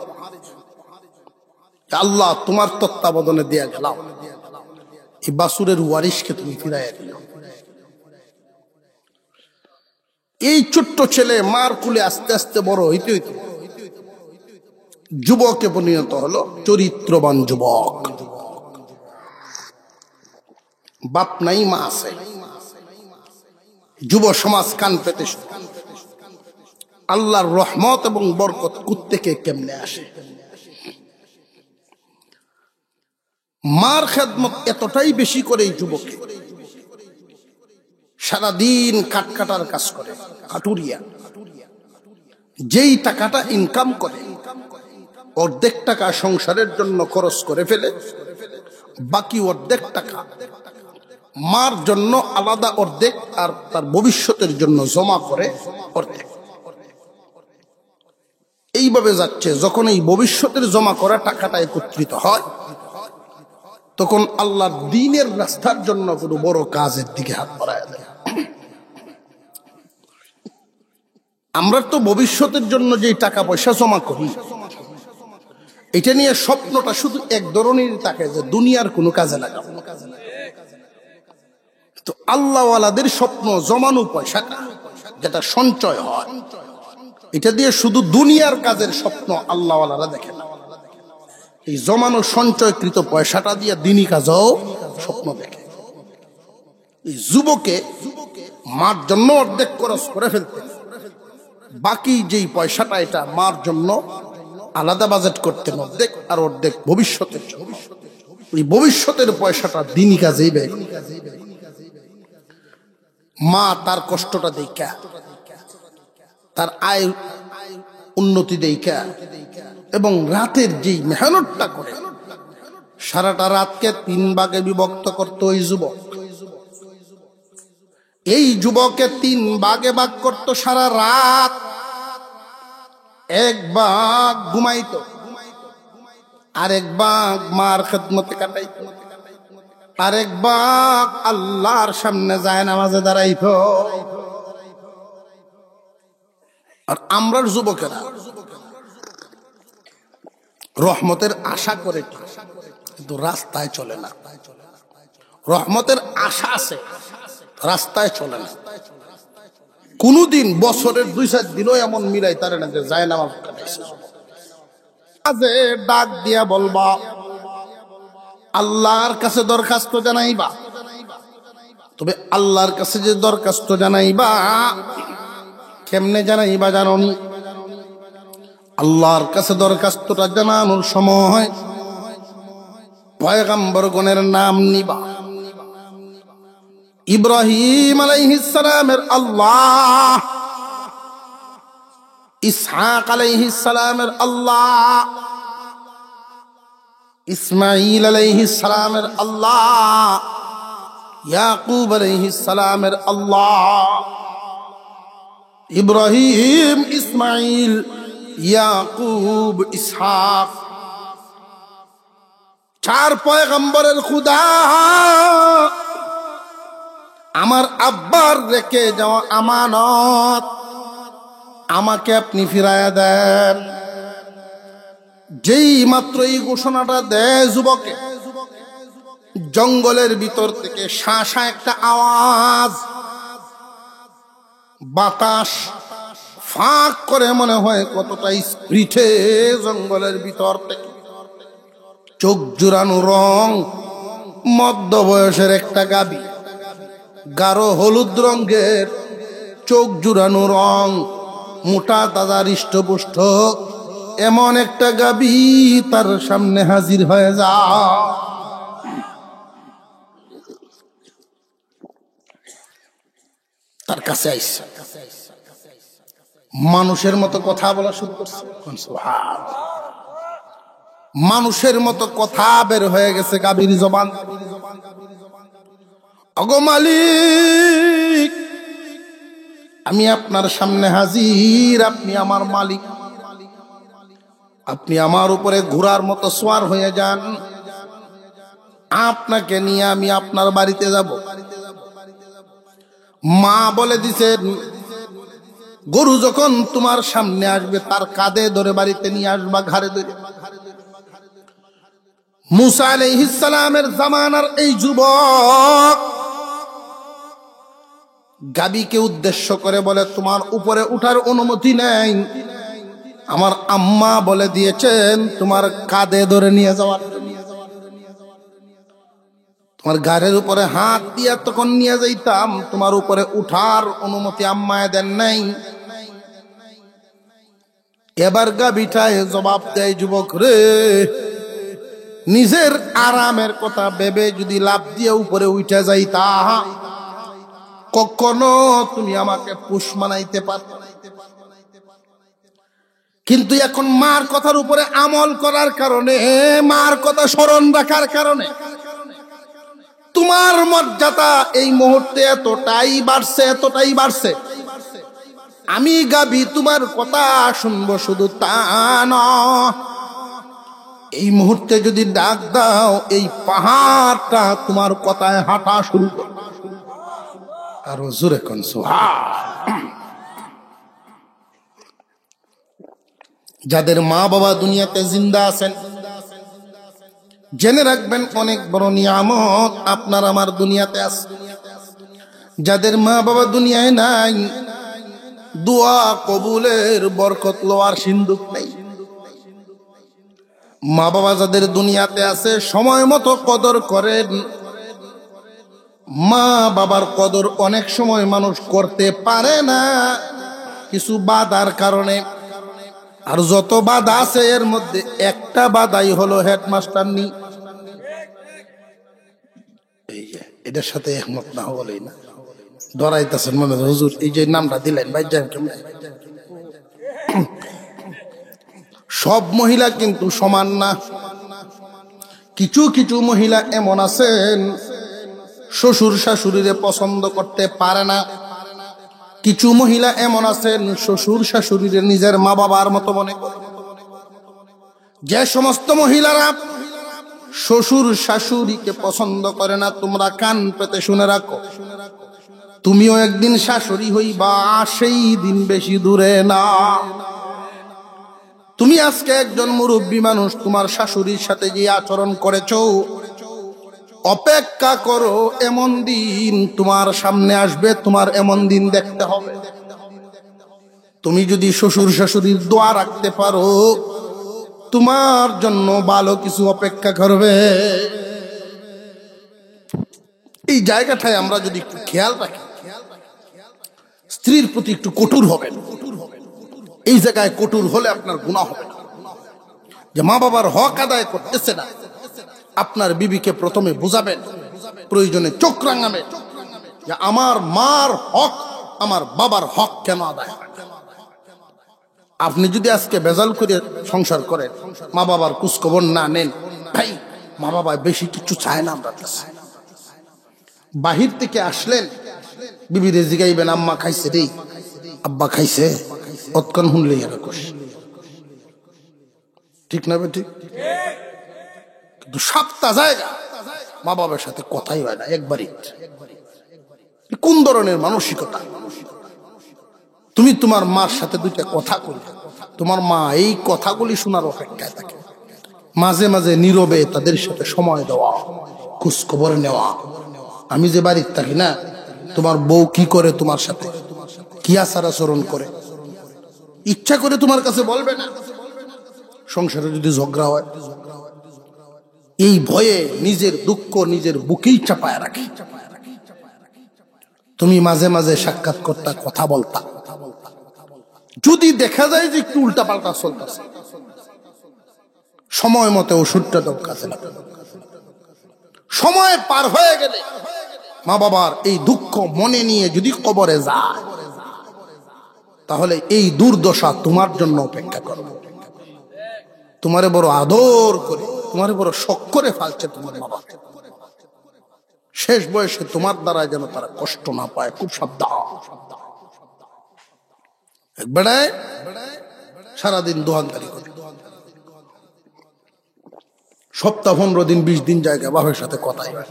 আল্লাহ তোমার তত্ত্বাবধানে দেয়া গেলাম, এই বাছুরের ওয়ারিশকে তুমি ফিরাইয়া দিও। এই ছোট্ট ছেলে মার কুলে আস্তে আস্তে বড় হইতে হইতে যুবকে পরিণত হলো, চরিত্রবান যুবক। বাপ নাই, মা আছে। যুব সমাজ কান পেতে আল্লাহর রহমত এবং বরকত কুত্তেকে কেমনে আসে। মার খেদমত এতটাই বেশি করে এই যুবকে, সারাদিন কাটার কাজ করে, কাটুরিয়া। যেই টাকাটা ইনকাম করে অর্ধেক টাকা সংসারের জন্য খরচ করে ফেলে, বাকি অর্ধেক টাকা মার জন্য আলাদা অর্ধেক, আর তার ভবিষ্যতের জন্য জমা করে অর্ধেক। এইভাবে যাচ্ছে। যখন এই ভবিষ্যতের জমা করা টাকাটা একত্রিত হয়, তখন আল্লাহর দ্বীনের রাস্তার জন্য কোনো বড় কাজের দিকে হাত বাড়ায় দেয়। আমরা তো ভবিষ্যতের জন্য যে টাকা পয়সা জমা করি, এটা নিয়ে স্বপ্নটা শুধু এক ধরনের থাকে যে দুনিয়ার কোনো কাজে লাগাবো। তো আল্লাহওয়ালাদের স্বপ্ন জমানো পয়সাটা যেটা সঞ্চয় হয়, এটা দিয়ে শুধু দুনিয়ার কাজের স্বপ্ন আল্লাহওয়ালারা দেখে না। এই জমানো সঞ্চয়কৃত পয়সাটা দিয়ে দিনী কাজও স্বপ্ন দেখে। এই যুবকে মার জন্য অর্ধেক খরচ করে ফেলতে, বাকি যেই পয়সাটা এটা মার জন্য আলাদা বাজেট করতেন অর্ধেক, আর অর্ধেক ভবিষ্যতের জন্য। এই ভবিষ্যতের পয়সাটা দিনী কাজেই ব্যয়। মা তার কষ্টটা দেখা, তার আয় উন্নতি দেখা, এবং রাতের যেই মেহনতটা করে সারাটা রাতকে 3 ভাগে বিভক্ত করত ওই যুবক। এই যুবকে 3 ভাগে ভাগ করত সারা রাত। 1 ভাগ ঘুমাইতো, আরেক ভাগ মার খেদমতে কাটাইতো, আরেক ভাগ আল্লাহর সামনে যায় নামাজে দাঁড়াইতো। আর আমরার যুবকেরা রহমতের আশা করে কিন্তু রাস্তায় চলে না, রহমতের আশা আছে, রাস্তায় চলে না। কোনদিন বছরের 2-4 দিনও এমন মিলাই তারে না যে যায় নামাজ কাটাইছে। আজে ডাক দিয়া বলবা, আল্লাহর কাছে দরখাস্ত জানাইবা। তবে আল্লাহর কাছে যে দরখাস্ত জানাইবা, কেমনে জানাইবা জানোনি? আল্লাহর কাছে দরখাস্তটা জানানোর সময় পয়গম্বরগণের নাম নিবা। ইব্রাহিম আলাইহিস সালামের আল্লাহ, ইসহাক আলাইহিস সালামের আল্লাহ, ইসমাঈল আলাইহিস সালামের আল্লাহ, ইয়াকুব আলাইহিস সালামের আল্লাহ। ইব্রাহিম, ইসমাঈল, ইয়াকুব, ইসহাক, 4 পয়গম্বরের খুদা আমার আব্বার রেখে যাওয়া আমানত আমাকে আপনি ফিরাইয়া দেন। যেই মাত্র এই ঘোষণাটা দেয় যুবকে, জঙ্গলের ভিতর থেকে শাঁসা একটা আওয়াজ, বাতাস ফাঁক করে মনে হয় কতটা স্পিডে জঙ্গলের ভিতর থেকে চোখ জুড়ানো রং, মধ্য বয়সের একটা গাবি, গাঢ় হলুদ রঙের চোখ জুড়ানো রং, মোটা তাজা হৃষ্টপুষ্ট এমন একটা গাবি তার সামনে হাজির হয়ে যা। তার কাছে আইসা মানুষের মতো কথা বলা শুরু করছে। মানুষের মতো কথা বের হয়ে গেছে গাভীর জবান। ওগো মালিক, আমি আপনার সামনে হাজির, আপনি আমার মালিক, আপনি আমার উপরে ঘোড়ার মতো সওয়ার হয়ে যান, আপনাকে নিয়ে আমি আপনার বাড়িতে যাব। মা বলে দিছেন, গরু যখন তোমার সামনে আসবে তার কাঁধে ধরে বাড়িতে নিয়ে আসবা, ঘাড়ে ধরে। মুসা আলাইহিস সালামের জামানার এই যুবক গাবীকে উদ্দেশ্য করে বলে, তোমার উপরে উঠার অনুমতি নেই, আমার আম্মা বলে দিয়েছেন তোমার কাঁধে ধরে নিয়ে যাওয়ার। তোমার গাড়ির উপরে হাত দিয়ে তখন নিয়ে যাইতাম, তোমার উপরে উঠার অনুমতি আম্মায় দেন নাই। এবার গাভীটায় জবাব দেয়, যুবক রে, নিজের আরামের কথা ভেবে যদি লাফ দিয়ে উপরে উঠে যাইতা, কখনো তুমি আমাকে পুষ মানাইতে পারত। কিন্তু এখন মার কথার উপরে আমল করার কারণে, মার কথা স্মরণ রাখার কারণে তোমার মর্যাদা এই মুহূর্তে এতটাই বাড়ছে, এতটাই বাড়ছে। আমি গাবি তোমার কথা শুনবো শুধু তা না, এই মুহূর্তে যদি ডাক দাও এই পাহাড়টা তোমার কথায় হাঁটা শুরু করবে। আরো জোরে কোন সুবহান। যাদের মা বাবা দুনিয়াতে জিন্দা আছেন, জেনে রাখবেন অনেক বড় নিয়ামত আপনার আমার দুনিয়াতে আছে। যাদের মা বাবা দুনিয়ায় নাই, দোয়া কবুলের বরকত লওয়ার সিন্ধুক নেই। মা বাবা যাদের দুনিয়াতে আছে, সময় মতো কদর করেন। মা বাবার কদর অনেক সময় মানুষ করতে পারে না কিছু বাধার কারণে। আর যত বাধা আছে এর মধ্যে একটা বাধাই হলো হেডমাস্টার নি। এটার সাথে একমত না হলেই না, ডরাইতেছেন মনে হুজুর এই যে নামটা দিলেন ভাই। সব মহিলা কিন্তু সমান না। কিছু কিছু মহিলা এমন আছেন শ্বশুর শাশুড়িরে পছন্দ করতে পারে না। কিছু মহিলা এমন আছেন শ্বশুর শাশুড়িরে নিজের মা বাবার মতো মনে করে। যে সমস্ত মহিলারা শ্বশুর শাশুড়িকে পছন্দ করে না, তোমরা কান পেতে শুনে রাখো, তুমিও একদিন শাশুড়ি হইবা, সেই দিন বেশি দূরে না। তুমি আজকে একজন মুরব্বী মানুষ, তোমার শাশুড়ির সাথে যে আচরণ করেছো, অপেক্ষা করো, এমন দিন তোমার সামনে আসবে, তোমার এমন দিন দেখতে হবে। তুমি যদি শ্বশুর শাশুড়ির দোয়া রাখতে পারো, তোমার জন্য ভালো কিছু অপেক্ষা করবে। এই জায়গাটায় আমরা যদি একটু খেয়াল রাখি, স্ত্রীর প্রতি একটু কঠোর হবেন। এই জায়গায় কঠোর হলে আপনার গুনাহ হবে না। যে মা বাবার হক আদায় করতেছে না, আপনার বিবিকে প্রথমে বুঝাবেন, প্রয়োজনে চোখ রাঙাবেন যে আমার মার হক, আমার বাবার হক কেন আদায় হয়। আপনি যদি আজকে বেজাল করে সংসার করেন, মা বাবার খোঁজখবর না নেন, ভাই মা বাবা বেশি কিছু চায় না। আমরা বাহির থেকে আসলেন, বিবিরে জিগাইবেন আম্মা খাইছে রে, আব্বা খাইছে, অতক্ষণ শুনলেই আর খুশি। ঠিক না ঠিক? কিন্তু সপ্তাহ জায়গা মা বাবার সাথে কথাই হয় না একবারই। কোন ধরনের মানসিকতা? তুমি তোমার মার সাথে দুইটা কথা বলবে, তোমার মা এই কথাগুলি শোনার অপেক্ষায় থাকে। মাঝে মাঝে নীরবে তাদের সাথে সময় দেওয়া, খোঁজ খবর নেওয়া। আমি যে বাড়ির থাকি না, তোমার বউ কি করে, তোমার সাথে কি আচার আচরণ করে, ইচ্ছা করে তোমার কাছে বলবে না। সংসারে যদি ঝগড়া হয়, এই ভয়ে নিজের দুঃখ নিজের বুকেই চাপায় রাখে। তুমি মাঝে মাঝে সাক্ষাৎ করতা, কথা বলতা, যদি দেখা যায় যে একটু উল্টা পাল্টা চলতেছে, সময় মতো ওষুধটা দাও, কাজে লাগে। সময় পার হয়ে গেলে মা বাবার এই দুঃখ মনে নিয়ে যদি কবরে যায়, তাহলে এই দুর্দশা তোমার জন্য অপেক্ষা করবে। তোমারে বড় আদর করে, তোমারে বড় শখ করে ফেলছে তোমার বাবা। শেষ বয়সে তোমার দ্বারা যেন তারা কষ্ট না পায়, খুব সাবধান। বেড়ায় সারাদিন দোহানদারি করে, সপ্তাহ 15 দিন 20 দিন জায়গা বাবার সাথে কথাই হয়।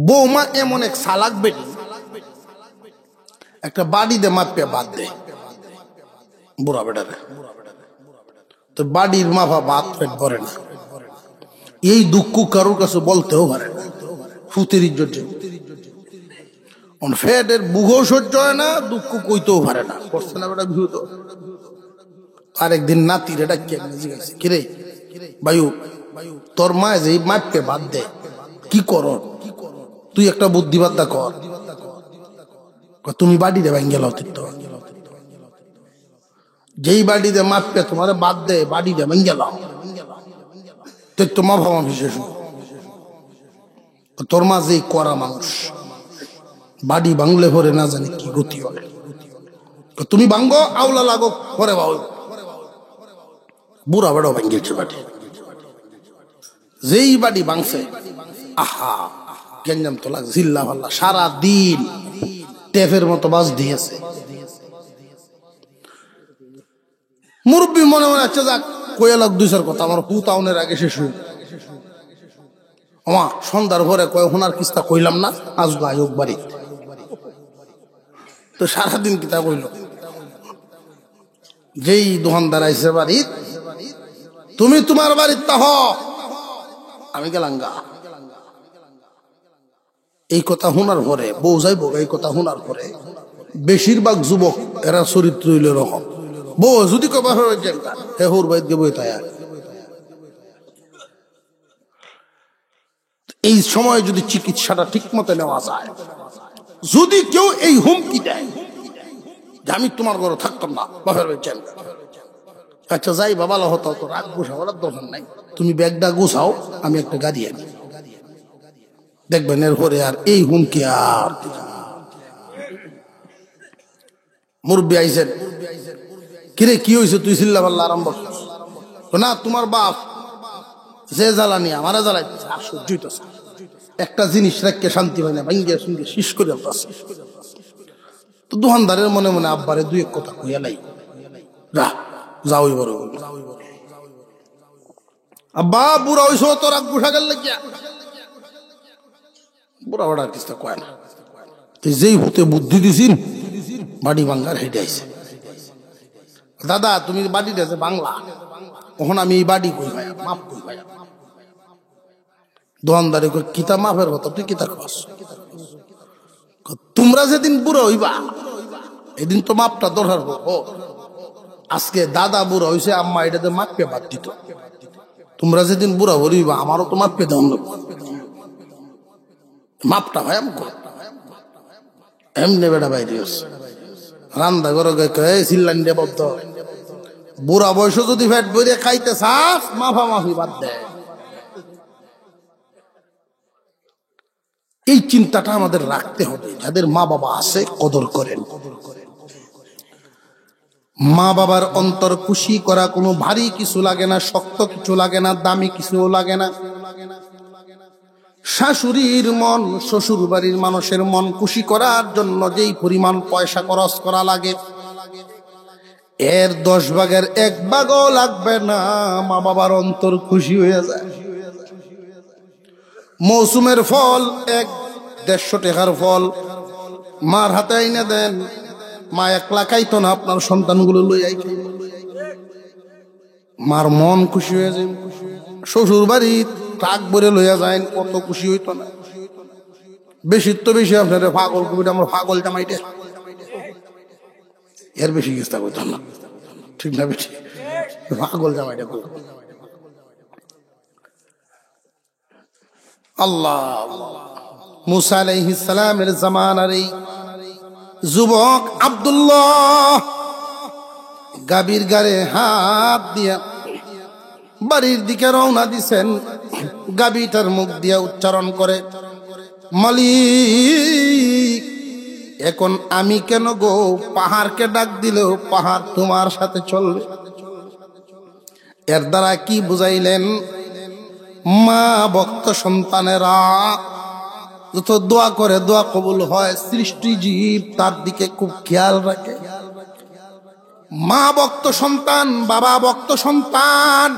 বৌমা এমন এক সালাক বেটি, একটা বাড়ি দে মাপে বাদ দেয় বুড়া বেটারে, তো বাড়ির মাফা বাদ পেট ভরে না। এই দুঃখ কারোর কাছে বলতেও পারে না, ফুতের ইজ্জত ফেটের বুঘো সহ্য হয় না, দুঃখ কইতেও পারে না। করছে না বেটা বিহু তো। আরেকদিন নাতির এটা জিজ্ঞাসা, কিরে বায়ু, তোর মা যে মাপকে বাদ দে, কি কর তুই? একটা বুদ্ধিবাদ্যা কর। তুমি বাড়ি দে ভাঙ্গেল, যেই বাড়িতে মাপকে তোমার বাদ দে, বাড়ি দে ভাঙ্গেল, তো মা ভাবা বিশেষ। তোর মা যেই করা মানুষ, বাড়ি বাংলে ভরে না জানি কি গতি হয়। তুমি ভাঙ্গো, আওলা লাগো, পরে বাউ। বুড়া বেড়াও ভাঙ্গিয়েছে বাড়ি, যেই বাড়ি ভাঙছে, আহা গেঞ্জাম তো লাগ, জিল্লা ভাল্লা, সারা দিন টেফের মতো বাস দিয়েছে। মুরব্বী মনে মনে আছে, যাক কয়ে লাগ দুইশোর কথা, আমার হুতাউনের আগে শেষ হইল। আমা সন্ধ্যার ভরে কয়ে হোনার কিস্তা কইলাম না, আজ গায়ক বাড়ি তো সারাদিন কিতা কইল। যেই দোকানদার আইসে বাড়ি, তুমি তোমার বাড়ির তাহ, আমি গেলাম গা। এই কথা শোনার পরে বউ যাইব, এই কথা শোনার পরে বেশিরভাগ যুবক এরা চরিত্র হইল রকম, বউ যদি কবা হে হুর বাইত গে বই তাই। এই সময় যদি চিকিৎসাটা ঠিক মতো নেওয়া যায়, যদি কেউ এই হুমকি দেয় যে আমি তোমার ঘরে থাকতাম না, বাপের বেচেন, আচ্ছা যাই বাবা হতো, তো রাগ গুছাবার দরকার নাই, তুমি ব্যাগটা গুছাও, আমি একটা গাড়ি আনি। দেখবেন এরপরে আর এই হুমকি আর। মুরব্বী আইসেন, কিরে কি হয়েছে, তুই চিল্লা পাল্লা আরম্ভ না, তোমার বাপ যে জ্বালানি আমারা জ্বালাইতেছে, আর সহ্য হইতেছে। একটা জিনিস রাখতে শান্তি হয় না, ভাঙ্গিয়া সঙ্গে শীষ করে আসতেছে। তো দোকানদারের মনে মনে আব্বারে দুই এক কথা কইয়া লাই, যাও বড় আব্বা, বুড়া হইছ তো, রাগ গুছা গেল লাগিয়া। বুড়া বড়া কিস্তা কয় না, যেই হতে বুদ্ধি দিছিন বাড়ি ভাঙ্গার হেঁটে আইছে। দাদা তুমি বাড়িটা যে বাংলা, তখন আমি এই বাড়ি কই ভাইয়া, মাপ কই ভাইয়া। দোকানদারি করে কিতা মাপের কথা, তুই কিতা খাস? তোমরা যেদিন বুড়ো হইবা এদিন তো মাপটা দরকার। আজকে দাদা বুড়ো হইছে, আম্মা এটাতে মাপে বাদ দিত। তোমরা যেদিন বুড়া হইবা আমারও তো মাপে দাও, মাপটা হয় এমনি বেটা বাইরে রান্দা করে সিল্লান দিয়ে বদ্ধ। বুড়া বয়স যদি ফ্যাট বইরে খাইতে চাস মাফা মাফি বাদ দেয়। এই চিন্তাটা আমাদের রাখতে হবে। যাদের মা বাবা আছে কদর করেন। মা বাবার অন্তর খুশি করা কোনো ভারী কিছু লাগে না, শক্ত কিছু লাগে না, দামি কিছু লাগে না। শাশুড়ির মন, শ্বশুর বাড়ির মানুষের মন খুশি করার জন্য যেই পরিমাণ পয়সা খরচ করা লাগে এর 10 ভাগের 1 ভাগও লাগবে না, মা বাবার অন্তর খুশি হয়ে যায়। মৌসুমের ফল 1-150 টাকার ফল মার হাতে এনে দেন, মা একলা খাইতো না, আপনার সন্তানগুলো লই আই, মার মন খুশি হয়ে যায়। শ্বশুর বাড়ি ট্রাক ভরে লইয়া যায়, কত খুশি হইতো না। বেশি তো বেশি আপনার পাগল কবিটা, আমার পাগল জামাইটা, এর বেশি চেষ্টা করতাম না, ঠিক না বেশি পাগল জামাইটা। আল্লাহ মুসা আলাইহিস সালামের জামানার এই যুবক আব্দুল্লাহ গাবির গারে হাত দিয়া বাড়ির দিকে রওনা দিছেন। গাবিটার মুখ দিয়া উচ্চারণ করে, মালিক এখন আমি কেন গো পাহাড়কে ডাক দিলেও পাহাড় তোমার সাথে চলবে। এর দ্বারা কি বুঝাইলেন? মা ভক্ত সন্তানেরা যত দোয়া করে দোয়া কবুল হয়, সৃষ্টি জীব তার দিকে খুব খেয়াল রাখে। মা ভক্ত সন্তান, বাবা ভক্ত সন্তান,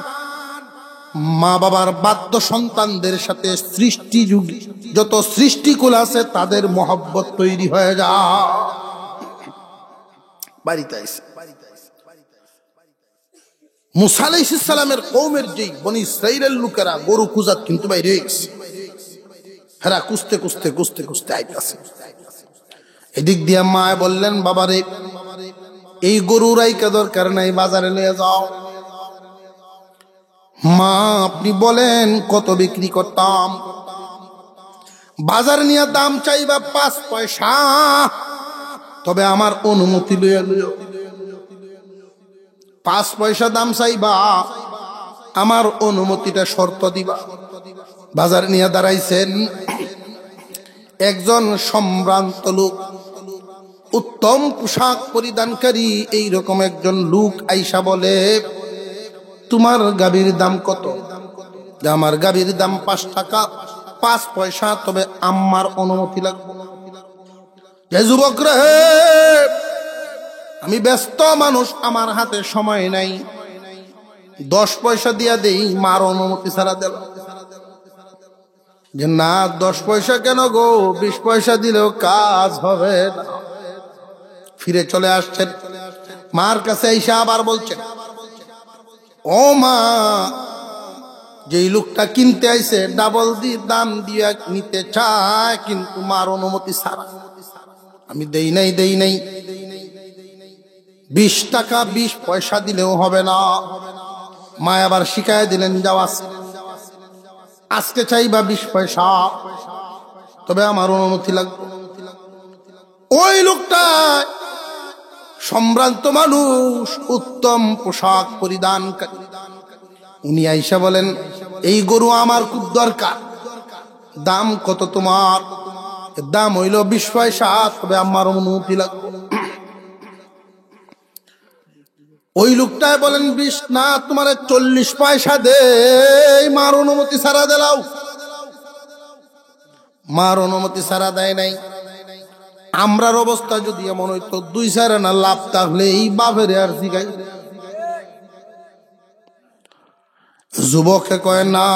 মা বাবার বাধ্য সন্তানদের সাথে সৃষ্টি যুগে যত সৃষ্টিকুল আছে তাদের মহব্বত তৈরি হয়ে যায়। বাড়িতে আইছে মুসা আলাইহিস সালামের কওমের যেই বনি ইসরাইলের লোকেরা গরু খুঁজাত কিন্তু বাইরে গেছে। হেরা কুস্তে কুস্তে কুস্তে কুস্তে আইতাছে। এদিক দিয়ে মা বললেন, বাবারে এই গরু রাইকা দরকার নাই, বাজারে নিয়ে যাও। মা আপনি বলেন কত বিক্রি করতাম? বাজারে নিয়ে দাম চাইবা 5 পয়সা, তবে আমার অনুমতি লইয়া লইও। 5 পয়সা দাম চাইবা, আমার অনুমতিটা শর্ত দিবা। বাজারে নিয়ে দাঁড়াইছেন একজন সম্ভ্রান্ত লোক, উত্তম পোশাক পরিধানকারী এইরকম একজন লোক আইসা বলে, তোমার গাভীর দাম কত? আমার গাভীর দাম 5 টাকা 5 পয়সা, তবে আম্মার অনুমতি লাগবে। যুবক রে, আমি ব্যস্ত মানুষ, আমার হাতে সময় নাই, 10 পয়সা দিয়া দেই, মার অনুমতি ছাড়া দিল। যে না 10 পয়সা কেন গো, 20 পয়সা দিলেও কাজ হবে না। ফিরে চলে আসছেন মার কাছে, এসে আবার বলছেন, ও মা, যেই লোকটা কিনতে আইছে ডাবল দাম দিয়া নিতে চায়, কিন্তু মার অনুমতি ছাড়া। আমি দেই নাই 20 টাকা 20 পয়সা দিলেও হবে না। মা আবার শিখায় দিলেন, যাওয়া আজকে চাইবা 20 পয়সা, তবে আমার অনুমতি লাগবে। ওই লোকটা সম্ভ্রান্ত মানুষ, উত্তম পোশাক পরিধানকারী, উনি আইসা বলেন, এই গরু আমার খুব দরকার, দাম কত তোমার? দাম হইল 20 পয়সা, তবে আমার অনুমতি লাগবে। ওই লোকটাই বলেন, 20 না, তোমার 40 পয়সা দে, মার অনুমতি ছাড়া দিলাও। মার অনুমতি ছাড়া দেয় নাই। আমরার অবস্থা যদি এমন হইতো, 2-4 আনা লাভ থাকলে এই বাপের আর জিগাই। যুবকে কয়, না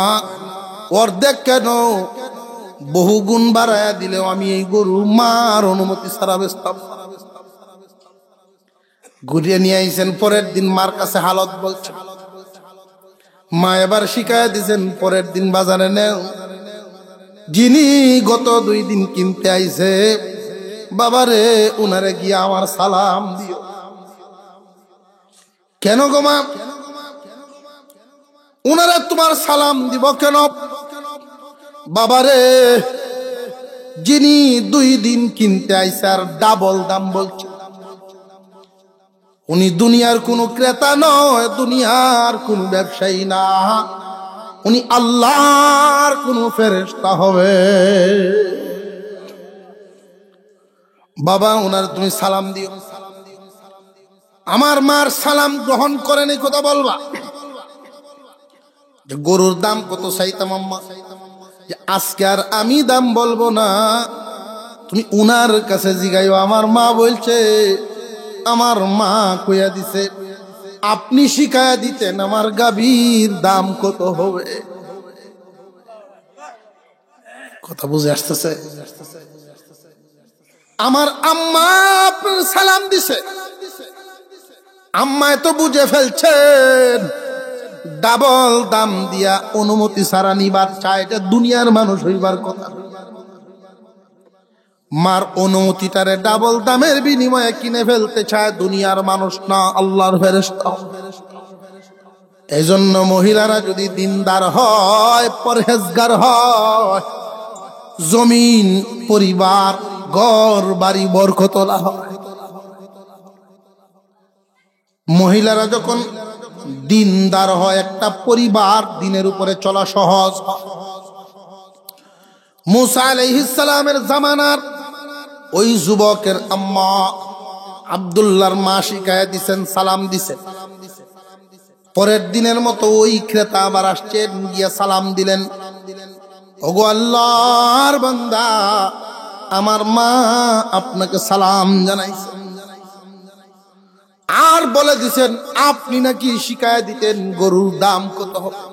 অর্ধেক কেন, বহু গুণ বাড়ায়া দিলেও আমি এই গরু মার অনুমতি ছাড়া বেচতাম। ঘুরিয়ে নিয়ে আইছেন। পরের দিন মার কাছে হালত বলছে, মা এবার শিখাইয়া দিয়েছেন, পরের দিন বাজারে নেও। যিনি গত 2 দিন কিনতে আইছে, বাবারে উনারে গিয়া আমার সালাম দিও। কেন গো মা? উনারে তোমার সালাম দিব কেন? বাবারে যিনি 2 দিন কিনতে আইছে আর ডাবল দাম বলছে, উনি দুনিয়ার কোন ক্রেতা নয়, দুনিয়ার কোন ব্যবসায়ী না, উনি আল্লাহর কোন ফেরেশতা হবে। বাবা উনার তুমি সালাম দিও। আমার মার সালাম গ্রহণ করেন এই কথা বলবা যে গরুর দাম কত চাইতাম আম্মা, যে আজকে আর আমি দাম বলবো না, তুমি উনার কাছে জিগাইও। আমার মা বলছে, আমার মা কইয়া দিছে আপনি শিখায়া দিতেন আমার গাভীর দাম কত হবে। কথা বুঝে আসতেছে? আমার আম্মা আপনার সালাম দিছে, আম্মা তো বুঝে ফেলছেন ডাবল দাম দিয়া অনুমতি ছাড়া নিবার চায়, এটা দুনিয়ার মানুষ হইবার কথা। মার অনুমতিটারে ডাবল দামের বিনিময়ে কিনে ফেলতে চায় দুনিয়ার মানুষ না, আল্লাহর ফেরেশতা। এজন্য মহিলারা যদি দিনদার হয়, পরহেজগার হয়, জমিন, পরিবার, ঘর বাড়ি বরকতওয়ালা হয়। মহিলারা যখন দিনদার হয়, একটা পরিবার দিনের উপরে চলা সহজ হয়। মুসা আলাইহিস সালামের জামানার ওই যুবকের আম্মা আব্দুল্লাহর মা শিখায়া দিছেন, সালাম দিছেন। পরের দিনের মতো ওই ক্রেতা আবার আসছেন, গিয়া সালাম দিলেন, ওগো আল্লাহর বান্দা, আমার মা আপনাকে সালাম জানাইছে। আর বলে দিছেন আপনি নাকি শিখায়া দিতেন গরুর দাম কত হবে।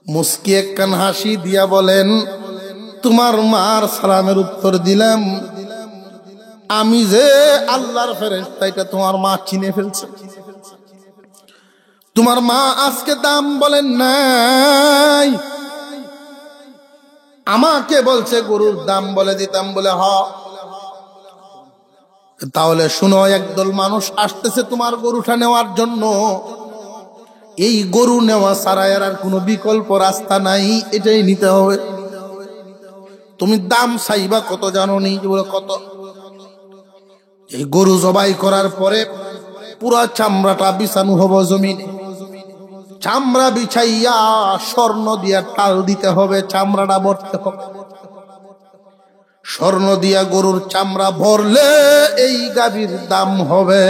মুস্কি একখান হাসি দিয়া বলেন, তোমার মার সালামের উত্তর দিলাম, আমি যে আল্লাহর ফেরেশতা এটা তোমার মা চিনে ফেলছে। তোমার মা আজকে দাম বলেন নাই, আমাকে বলছে গরুর দাম বলে দিতাম, বলে হ। তাহলে শুনো, একদল মানুষ আসতেছে তোমার গরুটা নেওয়ার জন্য। এই গরু নেওয়া ছাড়া আর কোনো বিকল্প রাস্তা নাই, এটাই নিতে হবে। তুমি দাম চাইবা কত জানো নি? বলে কত? এই গরু জবাই করার পরে পুরা চামড়াটা বিছানো হবো জমিনে, চামড়া বিছাইয়া স্বর্ণ দিয়া টাল দিতে হবে, চামড়াটা ভরতে হবে। স্বর্ণ দিয়া গরুর চামড়া ভরলে এই গাভীর দাম হবে।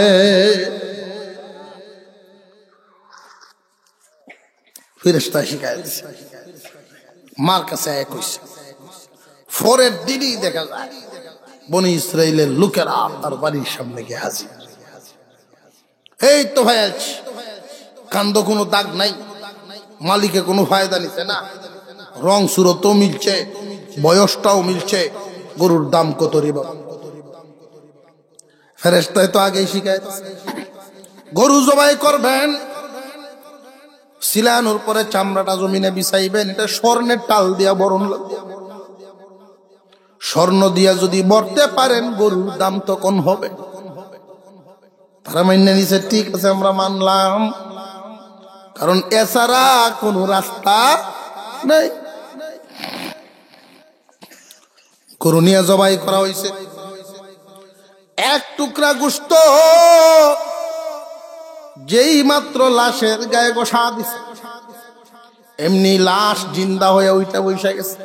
ফেরেশতা শিখায় দিছে, মার কাছে এক হইছে। পরের দিনই দেখা যায় বনি ইসরাইলের লোকেরা তার বাড়ির সামনে গিয়ে হাজির। এই তো ভাই আছি, কান্দ কোনো দাগ নাই, মালিকে কোনো ফায়দা নিছে না, রং সুরতও মিলছে, বয়সটাও মিলছে, গরুর দাম কত রে বাবা? ফেরেশতায় তো আগেই শিখায় গরু জবাই করবেন, সিলানোর পরে চামড়াটা জমিনে বিছাইবেন, এটা স্বর্ণের টাল দিয়া বরণ লাগবে। স্বর্ণ দিয়া যদি বরতে পারেন গরুর দাম তখন হবে। তারা মাইনে নিছে, ঠিক আছে আমরা মানলাম, কারণ এছাড়া কোন রাস্তা নাই। গরু নিয়ে জবাই করা হয়েছে, এক টুকরা গোশত যেই মাত্র লাশের গায়ে বসা দিছে, এমনি লাশ জিন্দা হয়ে ওইটা বসে গেছে।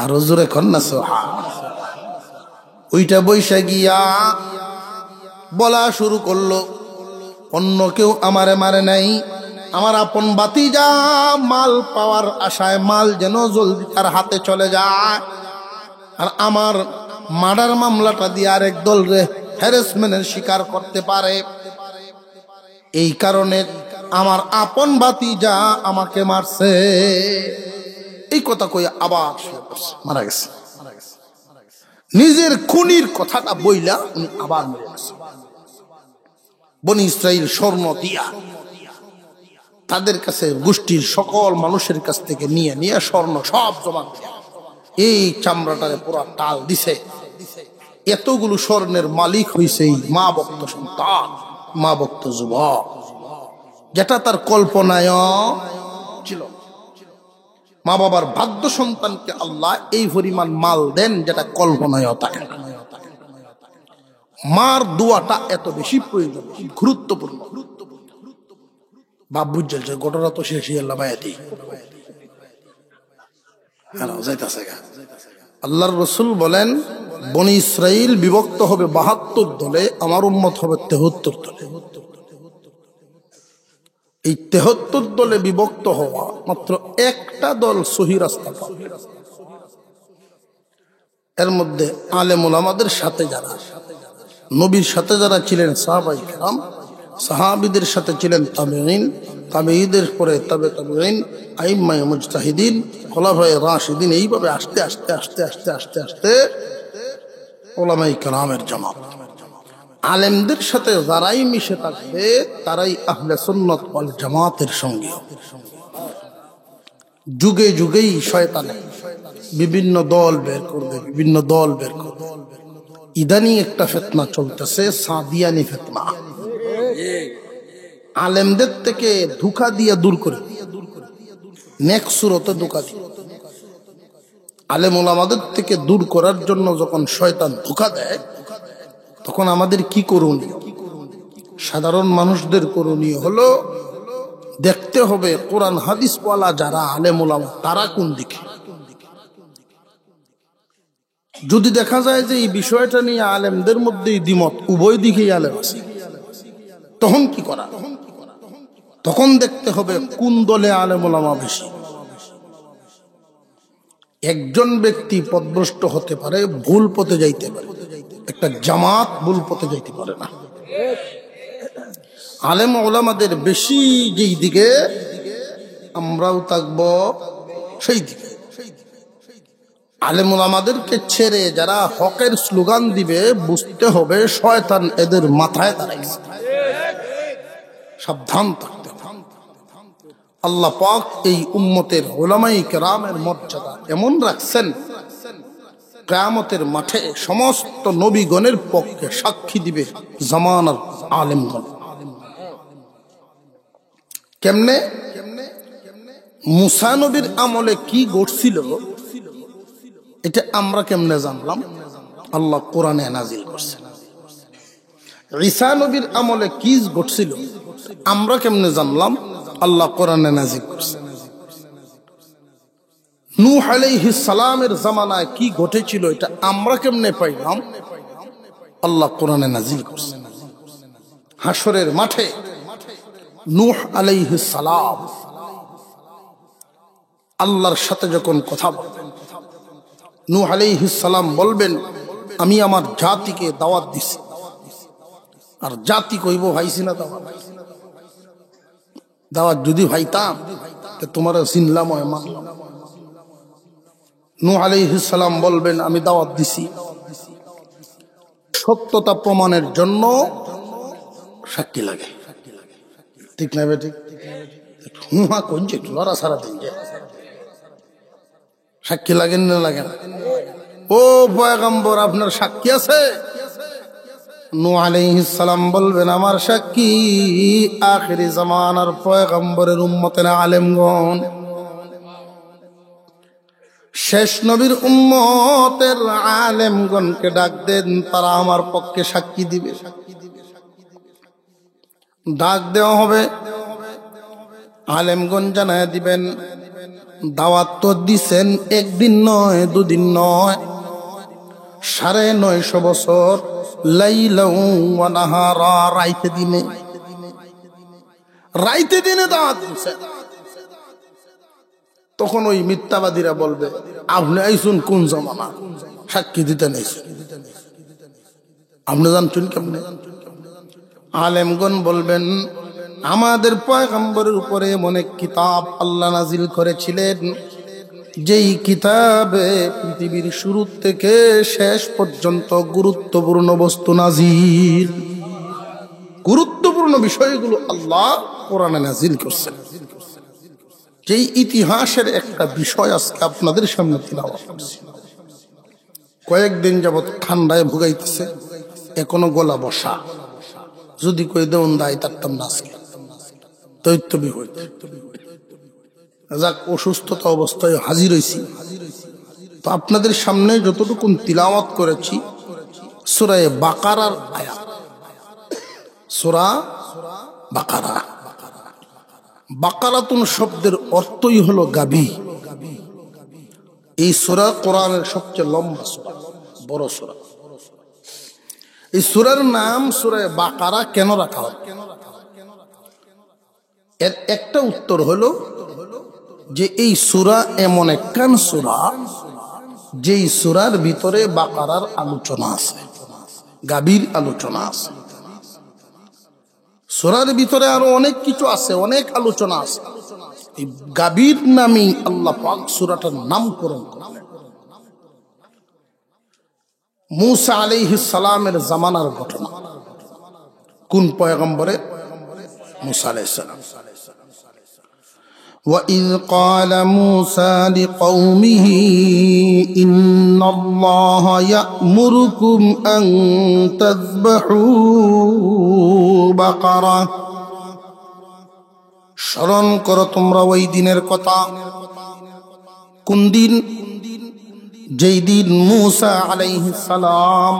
আরো জোরে কন্যা সোহা, ওইটা বৈশা গিয়া বলা শুরু করলো, অন্য কেউ আমারে মারে নাই, আমার আপন ভাতিজা মাল পাওয়ার আশায় মাল যেন জলদি তার হাতে চলে যায়, আর আমার মার্ডার মামলাটা দিয়ে আরেক দল রে হ্যারাসমেন্টের শিকার করতে পারে। এই কারণে আমার আপন ভাতিজা আমাকে মারছে। এই কথা কই আবার মারা গেছে। নিজের খুনির কথাটা বইলা উনি আবার মেরে গেছে। বনি ইসরাইল স্বর্ণ দিয়া তাদের কাছে গোষ্ঠীর সকল মানুষের কাছ থেকে নিয়ে নিয়ে স্বর্ণ সব জমা এই চামড়াটারে পুরা টাল দিছে। এতগুলো স্বর্ণের মালিক হইছে এই মা ভক্ত সন্তান, মা ভক্ত যুবক, যেটা তার কল্পনায় ছিল। মা বাবার বাধ্য সন্তানকে আল্লাহ এই পরিমাণ মাল দেন যেটা কল্পনায় থাকে না। মার দোয়াটা এত বেশি প্রয়োজন, গুরুত্বপূর্ণ। বাপ বুঝছে ঘটনা তো শেষ আল্লাহ বায়াতি আল্লাহর রসুল বলেন, বনি ইসরাইল বিভক্ত হবে 72 দলে, আমার উম্মত হবে 73 দলে। এই 73 দলে বিভক্ত হওয়া মাত্র একটা দল সহি রাস্তা পাবে। এর মধ্যে আলেম ওলামাদের সাথে যারা, নবীর সাথে যারা ছিলেন সাহাবায়ে কেরাম, সাহাবীদের সাথে ছিলেন তাবেঈন, তাবেঈদের পরে তাবে তাবেঈন, আইম্মায়ে মুজতাহিদিন, খোলাফায়ে রাশিদিন, এইভাবে আস্তে আস্তে আস্তে আস্তে আস্তে আস্তে উলামায়ে কেরামের জামাত। আলেমদের সাথে যারাই মিশে থাকবে তারাই আহলে সুন্নাত ওয়াল জামাতের সঙ্গে। যুগে যুগেই শয়তান বিভিন্ন দল বের করবে, বিভিন্ন দল বের করবে। ইদানি একটা ফিতনা চলতেছে, সাদিয়ানি ফিতনা। আলেমদের থেকে ধোঁকা দিয়ে দূর করে, নেক সুরতে ধোঁকা দিয়ে আলেম ওলামাদের থেকে দূর করার জন্য যখন শয়তান ধোঁকা দেয়, তখন আমাদের কি করণীয়? সাধারণ মানুষদের করণীয় হলো দেখতে হবে কোরআন হাদিস ওয়ালা যারা আলেম ওলামা তারা কোন দিকে। যদি দেখা যায় যে এই বিষয়টা নিয়ে আলেমদের মধ্যেই দ্বিমত, উভয় দিকেই আলেম আছে, তখন কি করা? তখন দেখতে হবে কোন দলে আলেম ওলামা বেশি। একজন ব্যক্তি পথভ্রষ্ট হতে পারে, ভুল পথে যাইতে পারে, একটা জামাত ভুল পথে যাইতে পারে না। আলেম ওলামাদের বেশি যেই দিকে, আমরাও থাকবো সেই দিকে। আলেম ওলামাদেরকে ছেড়ে যারা হকের স্লোগান দিবে, বুঝতে হবে শয়তান এদের মাথায় দাঁড়াইছে, সাবধান থাকতে হবে। আল্লাহ পাক এই উম্মতের উলামায়ে কেরামের মর্যাদা এমন রাখছেন, কিয়ামতের মাঠে সমস্ত নবীগণের পক্ষে সাক্ষী দিবে জামানার আলেমগণ। কেমনে? মুসা নবীর আমলে কি ঘটছিল এটা আমরা কেমনে জানলাম? আল্লাহ কোরআনে নাজিল করছেন। ঈসা নবীর আমলে কি ঘটছিল আমরা কেমনে জানলাম? আল্লাহ কোরআনে নাজিল করছেন। নূহ আলাইহিস সালামের জামানায় কি ঘটেছিল এটা আমরা কেমনে পাইলাম? আল্লাহ কোরআনে নাজিল করছেন। হাসরের মাঠে নূহ আলাইহিস সালাম আল্লাহর সাথে যখন কথা বলবেন, নূহ আলাইহিস সালাম বলবেন, আমি আমার জাতিকে দাওয়াত দিছি। আর জাতি কইব, ভাইছি না দাওয়াত? দাওয়াত যদি ভাইতাম তো তোমার চিনলাম, মানলাম। নূহ আলাইহিস সালাম বলবেন, আমি দাওয়াত দিছি। সত্যতা প্রমাণের জন্য সাক্ষী লাগে, ঠিক না বেঠিক? হুহা করছে লড়া সারাদিন, সাক্ষী লাগেন না লাগে না? ও পয়গম্বর, আপনার সাক্ষী আছে? নূহ আলাইহিস সালাম বলবেন, আমার সাক্ষী আখিরি জামানার পয়গম্বরের উম্মতের আলেমগণ। শেষ নবীর উম্মতের আলেমগণকে ডাক দেন, তারা আমার পক্ষে সাক্ষী দিবে। ডাক দেওয়া হবে, আলেমগণ জানায় দিবেন, দাওয়াত তো দিছেন একদিন নয়, দুদিন নয়, 950 বছর, লাইলাউ ওয়া নাহারা, রাইতে দিনে, রাইতে দিনে দাওয়াত দিছেন। তখন ওই মিথ্যাবাদীরা বলবে, আপনি আইসুন কোন জমানা, সাক্ষী দিতে নাইছেন, আপনি জানছেন কেমনে? আলেমগণ বলবেন, আমাদের পয়গম্বরের উপরে এমন এক কিতাব আল্লাহ নাজিল করেছিলেন, যেই কিতাবে পৃথিবীর শুরু থেকে শেষ পর্যন্ত গুরুত্বপূর্ণ বস্তু নাজিল, গুরুত্বপূর্ণ বিষয়গুলো আল্লাহ কোরআনে নাজিল করছেন। যেই ইতিহাসের একটা বিষয় আজকে আপনাদের সামনে তিলাওয়াত করছি। কয়েকদিন যাবৎ ঠান্ডায় ভুগাইতেছে, এখনো গলা বসা। যদি কই দেউন দায় থাকতাম না আজকে তৈত্যবি হইত। যাক, অসুস্থতা অবস্থায় হাজির হয়েছি। তো আপনাদের সামনে যতটুকু তিলাওয়াত করেছি সূরা বাকারার আয়াত, সূরা বাকারা। বাকারাতুন শব্দের অর্থই হলো গাভী। এই সূরা কোরআনের সবচেয়ে লম্বা সূরা, বড় সূরা। এই সূরার নাম সূরা বাকারা কেন রাখা হয়? এর একটা উত্তর হলো যে এই সূরা এমন একখান সূরা যেই সূরার ভিতরে বাকারার আলোচনা আছে, গাভীর আলোচনা আছে। সূরার ভিতরে আরো অনেক কিছু আছে, অনেক আলোচনা আছে। এই গাভীর নামেই আল্লাহ পাক সূরাটার নামকরণ করলেন। মূসা আলাইহিস সালামের জামানার ঘটনা। কোন পয়গম্বরে? মূসা আলাইহিস সালাম। وَإِذْ قَالَ مُوسَى لِقَوْمِهِ إِنَّ اللَّهَ يَأْمُرُكُمْ أَن تَذْبَحُوا بَقَرَةً। স্মরণ করো তোমরা ওই দিনের কথা। কোন দিন? যেই দিন মূসা আলাইহিস সালাম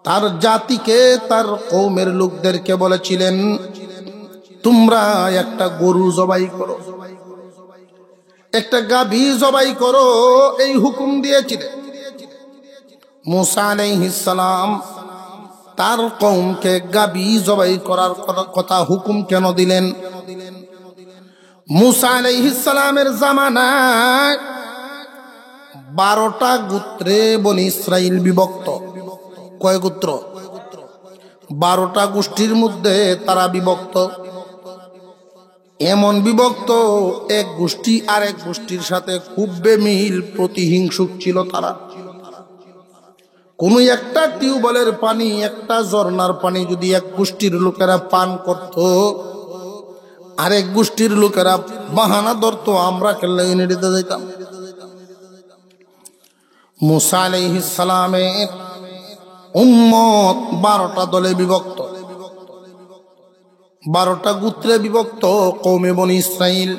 তার জাতিকে, তার কওমের লোকদেরকে বলেছিলেন, তোমরা একটা গরু জবাই করো, একটা গাভী জবাই করো, এই হুকুম দিয়েছিলেন। মূসা আলাইহিস সালাম তার কওমকে গাভী জবাই করার কথা হুকুম কেন দিলেন? মূসা আলাইহিস সালামের জামানায় 12টা গোত্রে বনি ইসরাইল বিভক্ত। কয় গোত্র? 12টা গোষ্ঠীর মধ্যে তারা বিভক্ত। এমন বিভক্ত, এক গোষ্ঠী আরেক গোষ্ঠীর সাথে খুব বেমিল, প্রতিহিংসুক ছিল তারা। কোন একটা টিউবওয়েলের পানি, একটা ঝর্ণার পানি যদি এক গোষ্ঠীর লোকেরা পান করত, আরেক গোষ্ঠীর লোকেরা বাহানা ধরতো, আমরা কেল্লা ইউনিটিতে যেতাম। মূসা আলাইহিস সালামের উম্মত 12টা দলে বিভক্ত, 12টা গোত্রে বিভক্ত কওমে বনি ইসরাইল।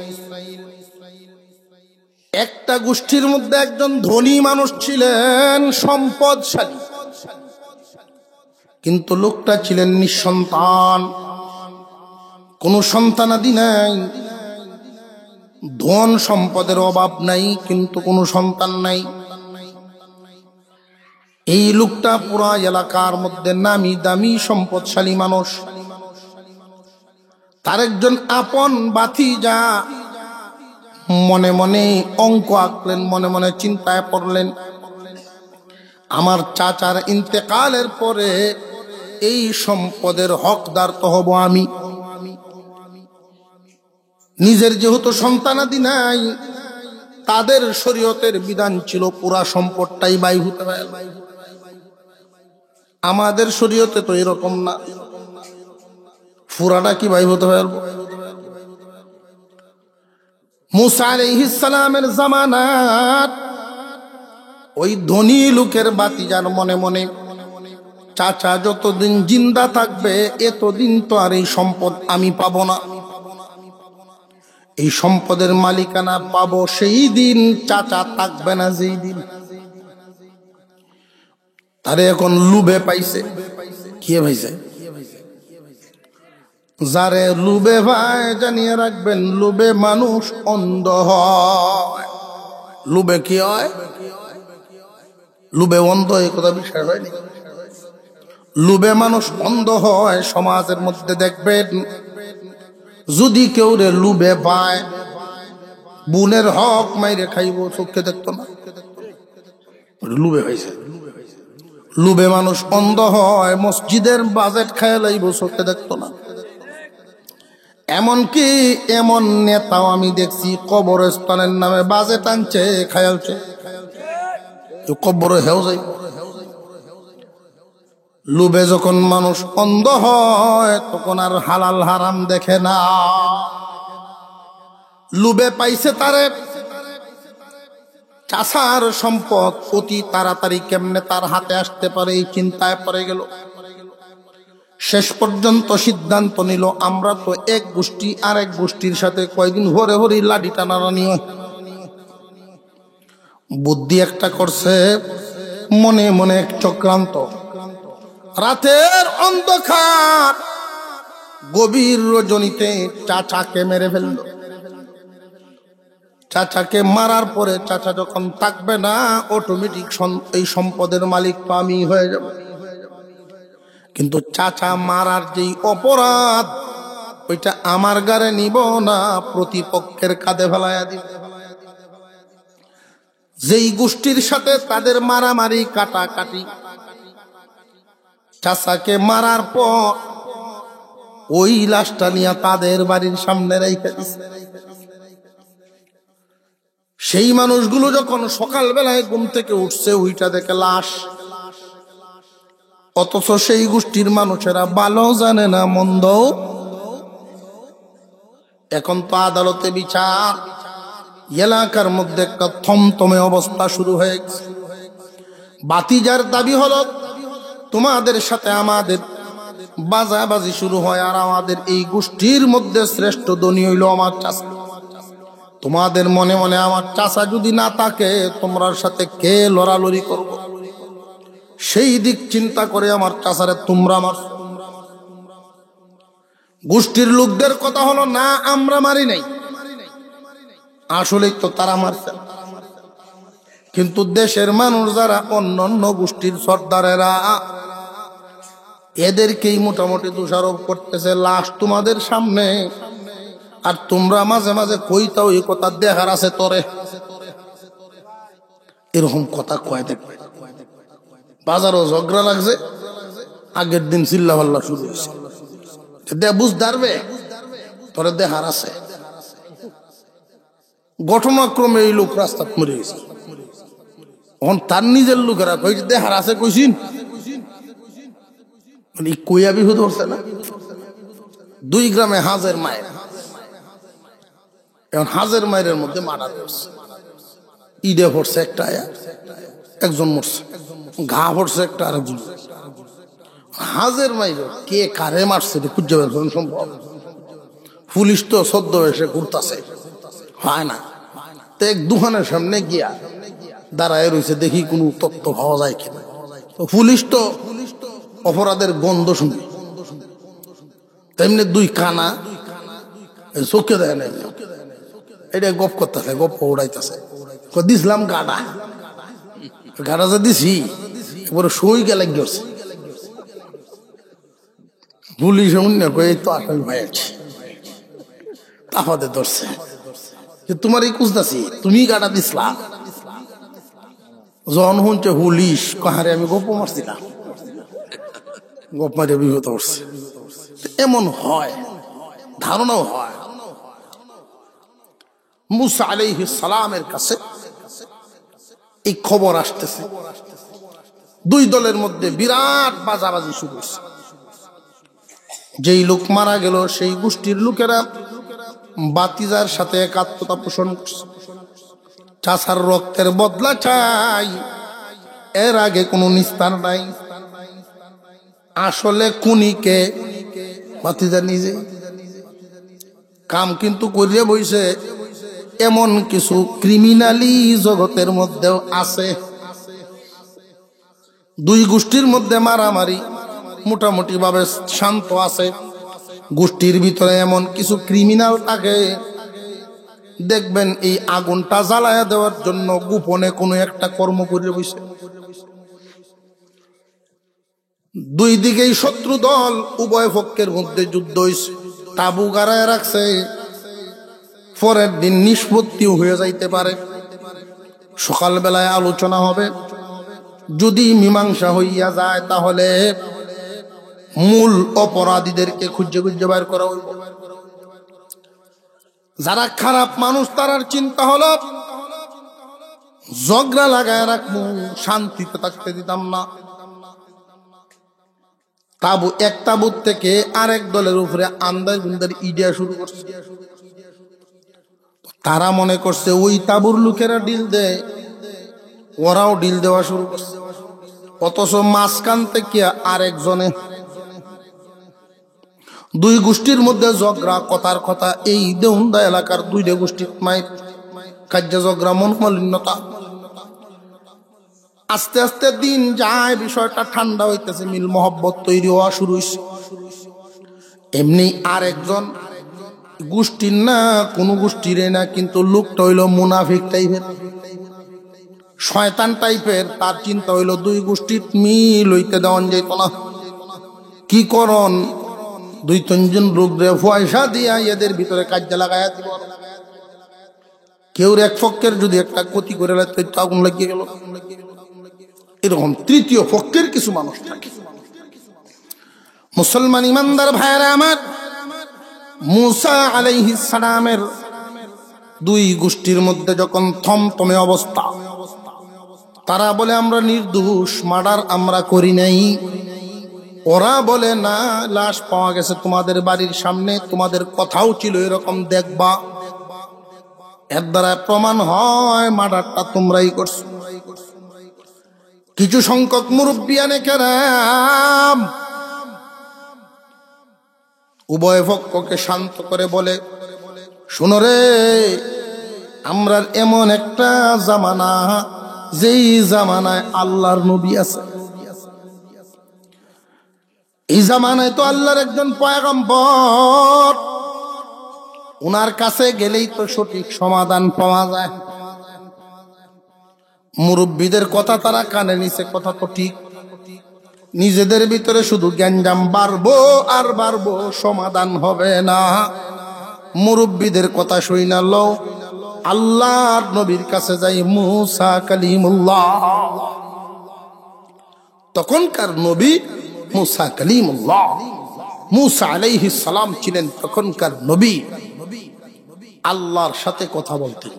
একটা গোষ্ঠীর মধ্যে একজন ধনী মানুষ ছিলেন, সম্পদশালী, কিন্তু লোকটা ছিলেন নিঃসন্তান, কোনো সন্তানাদি নাই, ধন সম্পদের অভাব নাই, কিন্তু কোনো সন্তান নাই। এই লোকটা পুরা এলাকার মধ্যে নামি দামি সম্পদশালী মানুষ। তার একজন আপন ভাতিজা মনে মনে অঙ্ক আঁকলেন, মনে মনে চিন্তায় পড়লেন, আমার চাচার ইন্তেকালের পরে এই সম্পদের হকদার তো হব আমি। নিজের যেহেতু সন্তানাদি নাই, তাদের শরীয়তের বিধান ছিল পুরা সম্পদটাই বাই হতে হবে। আমাদের শরীয়তে তো এরকম না, পুরাটা কি বাই হতে পারবো? মূসা আলাইহিস সালামের জামানাত ওই ধনী লোকের ভাতিজার মনে মনে, চাচা যতদিন জিন্দা থাকবে এতদিন তো আর এই সম্পদ আমি পাবো না, এই সম্পদের মালিকানা পাবো সেই দিন, চাচা থাকবে না যেই দিন। তারে এখন লুবে পাইছে। কি পাইছে? যারে লুবে ভাই জানিয়ে রাখবেন, লুবে মানুষ অন্ধ হয়। লুবে কি হয়? লুবে অন্ধ, এই কথা বিষয় হয়নি। লুবে মানুষ অন্ধ হয়। সমাজের মধ্যে দেখবেন যদি কেউ রে লুবে পায়, বুনের হক মাইরে খাইব, চোখে দেখতো না, লুবে হয়েছে। লুবে মানুষ অন্ধ হয়। মসজিদের বাজেট খায় লাইব, চোখে দেখতো না। এমনকি এমন নেতাও আমি দেখছি কবরস্থানের নামে বাজেট আনছে, খায়ালছে, কবরে হেও যাই। লোভে যখন মানুষ অন্ধ হয় তখন আর হালাল হারাম দেখে না। লোভে পাইছে তারে চাষার সম্পদ অতি তাড়াতাড়ি কেমনে তার হাতে আসতে পারে এই চিন্তায় পড়ে গেল। শেষ পর্যন্ত সিদ্ধান্ত নিল আমরা তো এক গোষ্ঠী আর এক গোষ্ঠীর সাথে কয়দিন হরে হরে লাঠি টানাটানি হয়। বুদ্ধি একটা করছে, মনে মনে এক চক্রান্ত। রাতের অন্ধকার গভীর রজনীতে চাচাকে মেরে ফেলল। চাচাকে মারার পরে চাচা যখন থাকবে না, অটোমেটিক এই সম্পদের মালিক তো আমি হয়ে যাব। কিন্তু চাচা মারার যেই অপরাধ ওইটা আমার গারে নিব না, প্রতিপক্ষের কাঁধে ফেলাইয়া দিব। যেই গোষ্ঠীর সাথে তাদের মারামারি কাটাকাটি, চাচাকে মারার পর ওই লাশটা নিয়ে তাদের বাড়ির সামনে রেখে দিছে। সেই মানুষগুলো যখন সকালবেলায় ঘুম থেকে উঠছে ওইটা দেখে লাশ। অথচ সেই গোষ্ঠীর মানুষেরা ভালো জানে না মন্দ। এখন তো আদালতে বিচার, এলাকার মধ্যে একটা থমথমে অবস্থা শুরু হয়ে গেছে। বাতিজার দাবি হলো তোমাদের সাথে আমাদের বাজাবাজি শুরু হয়, আর আমাদের এই গোষ্ঠীর মধ্যে শ্রেষ্ঠ ধনী হইল আমার চাচা। তোমাদের মনে মনে আমার চাচা যদি না থাকে তোমার সাথে কে লড়ালড়ি করব, সেই দিক চিন্তা করে আমার চাচারে তোমরা মার। গোষ্ঠীর লোকদের কথা হলো না আমরা মারি নাই, আসলেই তো তারা মারছে। কিন্তু দেশের মানুষ যারা অন্য গোষ্ঠীর সর্দারেরা, এদেরকেই মোটামুটি দোষারোপ করতেছে লাশ তোমাদের সামনে, আর তোমরা মাঝে মাঝে কইতাও এই কথা দেখার আছে তোরে। এরকম কথা কয় দেখবে। বাজারও ঝগড়া লাগছে, আগের দিন চিল্লা পাল্লা শুরু হয়েছে, বুঝতে তোরে দেখার আছে। ঘটনাক্রমে এই লোক রাস্তা মরে গেছে। এখন তার নিজের লোকেরা কইছে দেখার আছে, কইছিন কইয়া বিহু ধরছে না। 2 গ্রামে হাজের মায়ের, এখন হাজের মায়ের মধ্যে মারা ধরছে। ইডে পড়ছে একটা, একজন মরছে, ঘা পড়ছে একটা, আরেকজন। হাজের মায়ের কে কারে মারছে খুঁজে বের করেন সম্ভব? পুলিশ তো সদ্য এসে ঘুরতাছে, হয় না। তো এক দোকানের সামনে গিয়া দাঁড়ায় রয়েছে, দেখি কোনো তথ্য পাওয়া যায় কিনা। তো পুলিশ তো অপরাধের গন্ধ শুনে, তেমনি 2 কানা চোখে দেয় না, এটা গপ করতেছে, গপ উড়াইতেছে। দিছিলাম গাড়া, গাড়া যে দিছি এবারে সই গেলে গেছে। পুলিশ অন্য কয়ে তো আসামি ভাই আছে, তাফাতে ধরছে যে তোমার এই খুঁজতেছি, তুমি গাড়া দিসলা। যখন শুনছে পুলিশ, কাহারে আমি গপ মারছিলাম, গপ মারে বিহত করছে। এমন হয়, ধারণাও হয়। মুসা আলাইহিস সালামের কাছে এই খবর আসতেছে, 2 দলের মধ্যে বিরাট বাজাবাজি শুরু হয়েছে। যেই লোক মারা গেল সেই গোষ্ঠীর লোকেরা বাতিজার সাথে একাত্মতা পোষণ করছে, চাচার রক্তের বদলা চাই, এর আগে কোনো নিস্তার নাই। আসলে খুনিকে বাতিজা নিজে কাম কিন্তু করিয়ে বইছে। এমন কিছু ক্রিমিনালি জগতের মধ্যেও আছে। 2 গোষ্ঠীর মধ্যে মারামারি মোটামুটি ভাবে শান্ত আছে, গোষ্ঠীর ভিতরে এমন কিছু ক্রিমিনাল থাকে, দেখবেন এই আগুনটা জ্বালায়া দেওয়ার জন্য গোপনে কোনো একটা কর্ম করে বসে। 2 দিকেই শত্রু দল, উভয় পক্ষের মধ্যে যুদ্ধ হয়েছে, তাবু গাড়ায় রাখছে। পরের দিন নিষ্পত্তিও হয়ে যাইতে পারে, সকালবেলায় আলোচনা হবে। যদি মীমাংসা হইয়া যায় তাহলে মূল অপরাধীদেরকে খুঁজে খুঁজে বের করা হইব। যারা খারাপ মানুষ তারার চিন্তা হলো ঝগড়া লাগায় রাখবো, শান্তিতে থাকতে দিতাম না। এক তাবুত থেকে আরেক দলের উপরে আন্দাজ গুন্দার ইডিয়া শুরু করছে। তারা মনে করছে ওই তাবুর লোকেরা ডিল দেয়, ওরাও ডিল দেওয়া শুরু করছে। অথচ মাঝখান থেকে আরেকজনে, দুই গোষ্ঠীর মধ্যে ঝগড়া, কথার কথা। এই দেউন্দা এলাকার দুইটা গোষ্ঠীর মায়ের কার্য ঝগড়া, মন মলিন্নতা। আস্তে আস্তে দিন যায়, বিষয়টা ঠান্ডা হইতেছে, মিল মহব্বত তৈরি হওয়া শুরু হয়েছে। এমনি আরেকজন গোষ্ঠীর না, কোন গোষ্ঠীর না, কিন্তু লোকটা হইল মুনাফিক টাইপের, শয়তান টাইপের। তার চিন্তা হইল দুই গোষ্ঠীর মিল হইতে দেওয়ান যাইত না। কি করন, দুই তিনজন লোকরে পয়সা দিয়া এদের ভিতরে কাজে লাগাইয়া দিব। কেউ এক পক্ষের যদি একটা ক্ষতি করে আগুন লাগিয়ে গেল। এরকম তৃতীয় পক্ষের কিছু মানুষ থাকে। মুসলমান ইমানদার ভাইরা আমার, মুসা আলাইহিস সালামের দুই গোষ্ঠীর মধ্যে যখন থমথমে অবস্থা, তারা বলে আমরা নির্দোষ, মার্ডার আমরা করি নাই। ওরা বলে না, লাশ পাওয়া গেছে তোমাদের বাড়ির সামনে, তোমাদের কথাও ছিল এরকম, দেখবা, এর দ্বারা প্রমাণ হয় মার্ডারটা তোমরাই করছো। কিছু সংখ্যক মুরব্বিয়ানে কেরাম উভয় পক্ষকে শান্ত করে বলে, শুনো রে, আমরা এমন একটা জামানা, যেই জামানায় আল্লাহর নবী আছে। এই জামানায় তো আল্লাহর একজন পয়গম্বর, উনার কাছে গেলেই তো সঠিক সমাধান পাওয়া যায়। মুরব্বীদের কথা তারা কানে নিছে, কথা তো ঠিক। নিজেদের ভিতরে শুধু গ্যাঞ্জাম বাড়বো আর বাড়বো, সমাধান হবে না। মুরব্বীদের কথা শুই না, লও আল্লাহর নবীর কাছে যাই, মুসা কালিমুল্লাহ। তখনকার নবী মুসা কালিমুল্লাহ, মুসা আলাইহিস সালাম ছিলেন তখনকার নবী, আল্লাহর সাথে কথা বলতেন।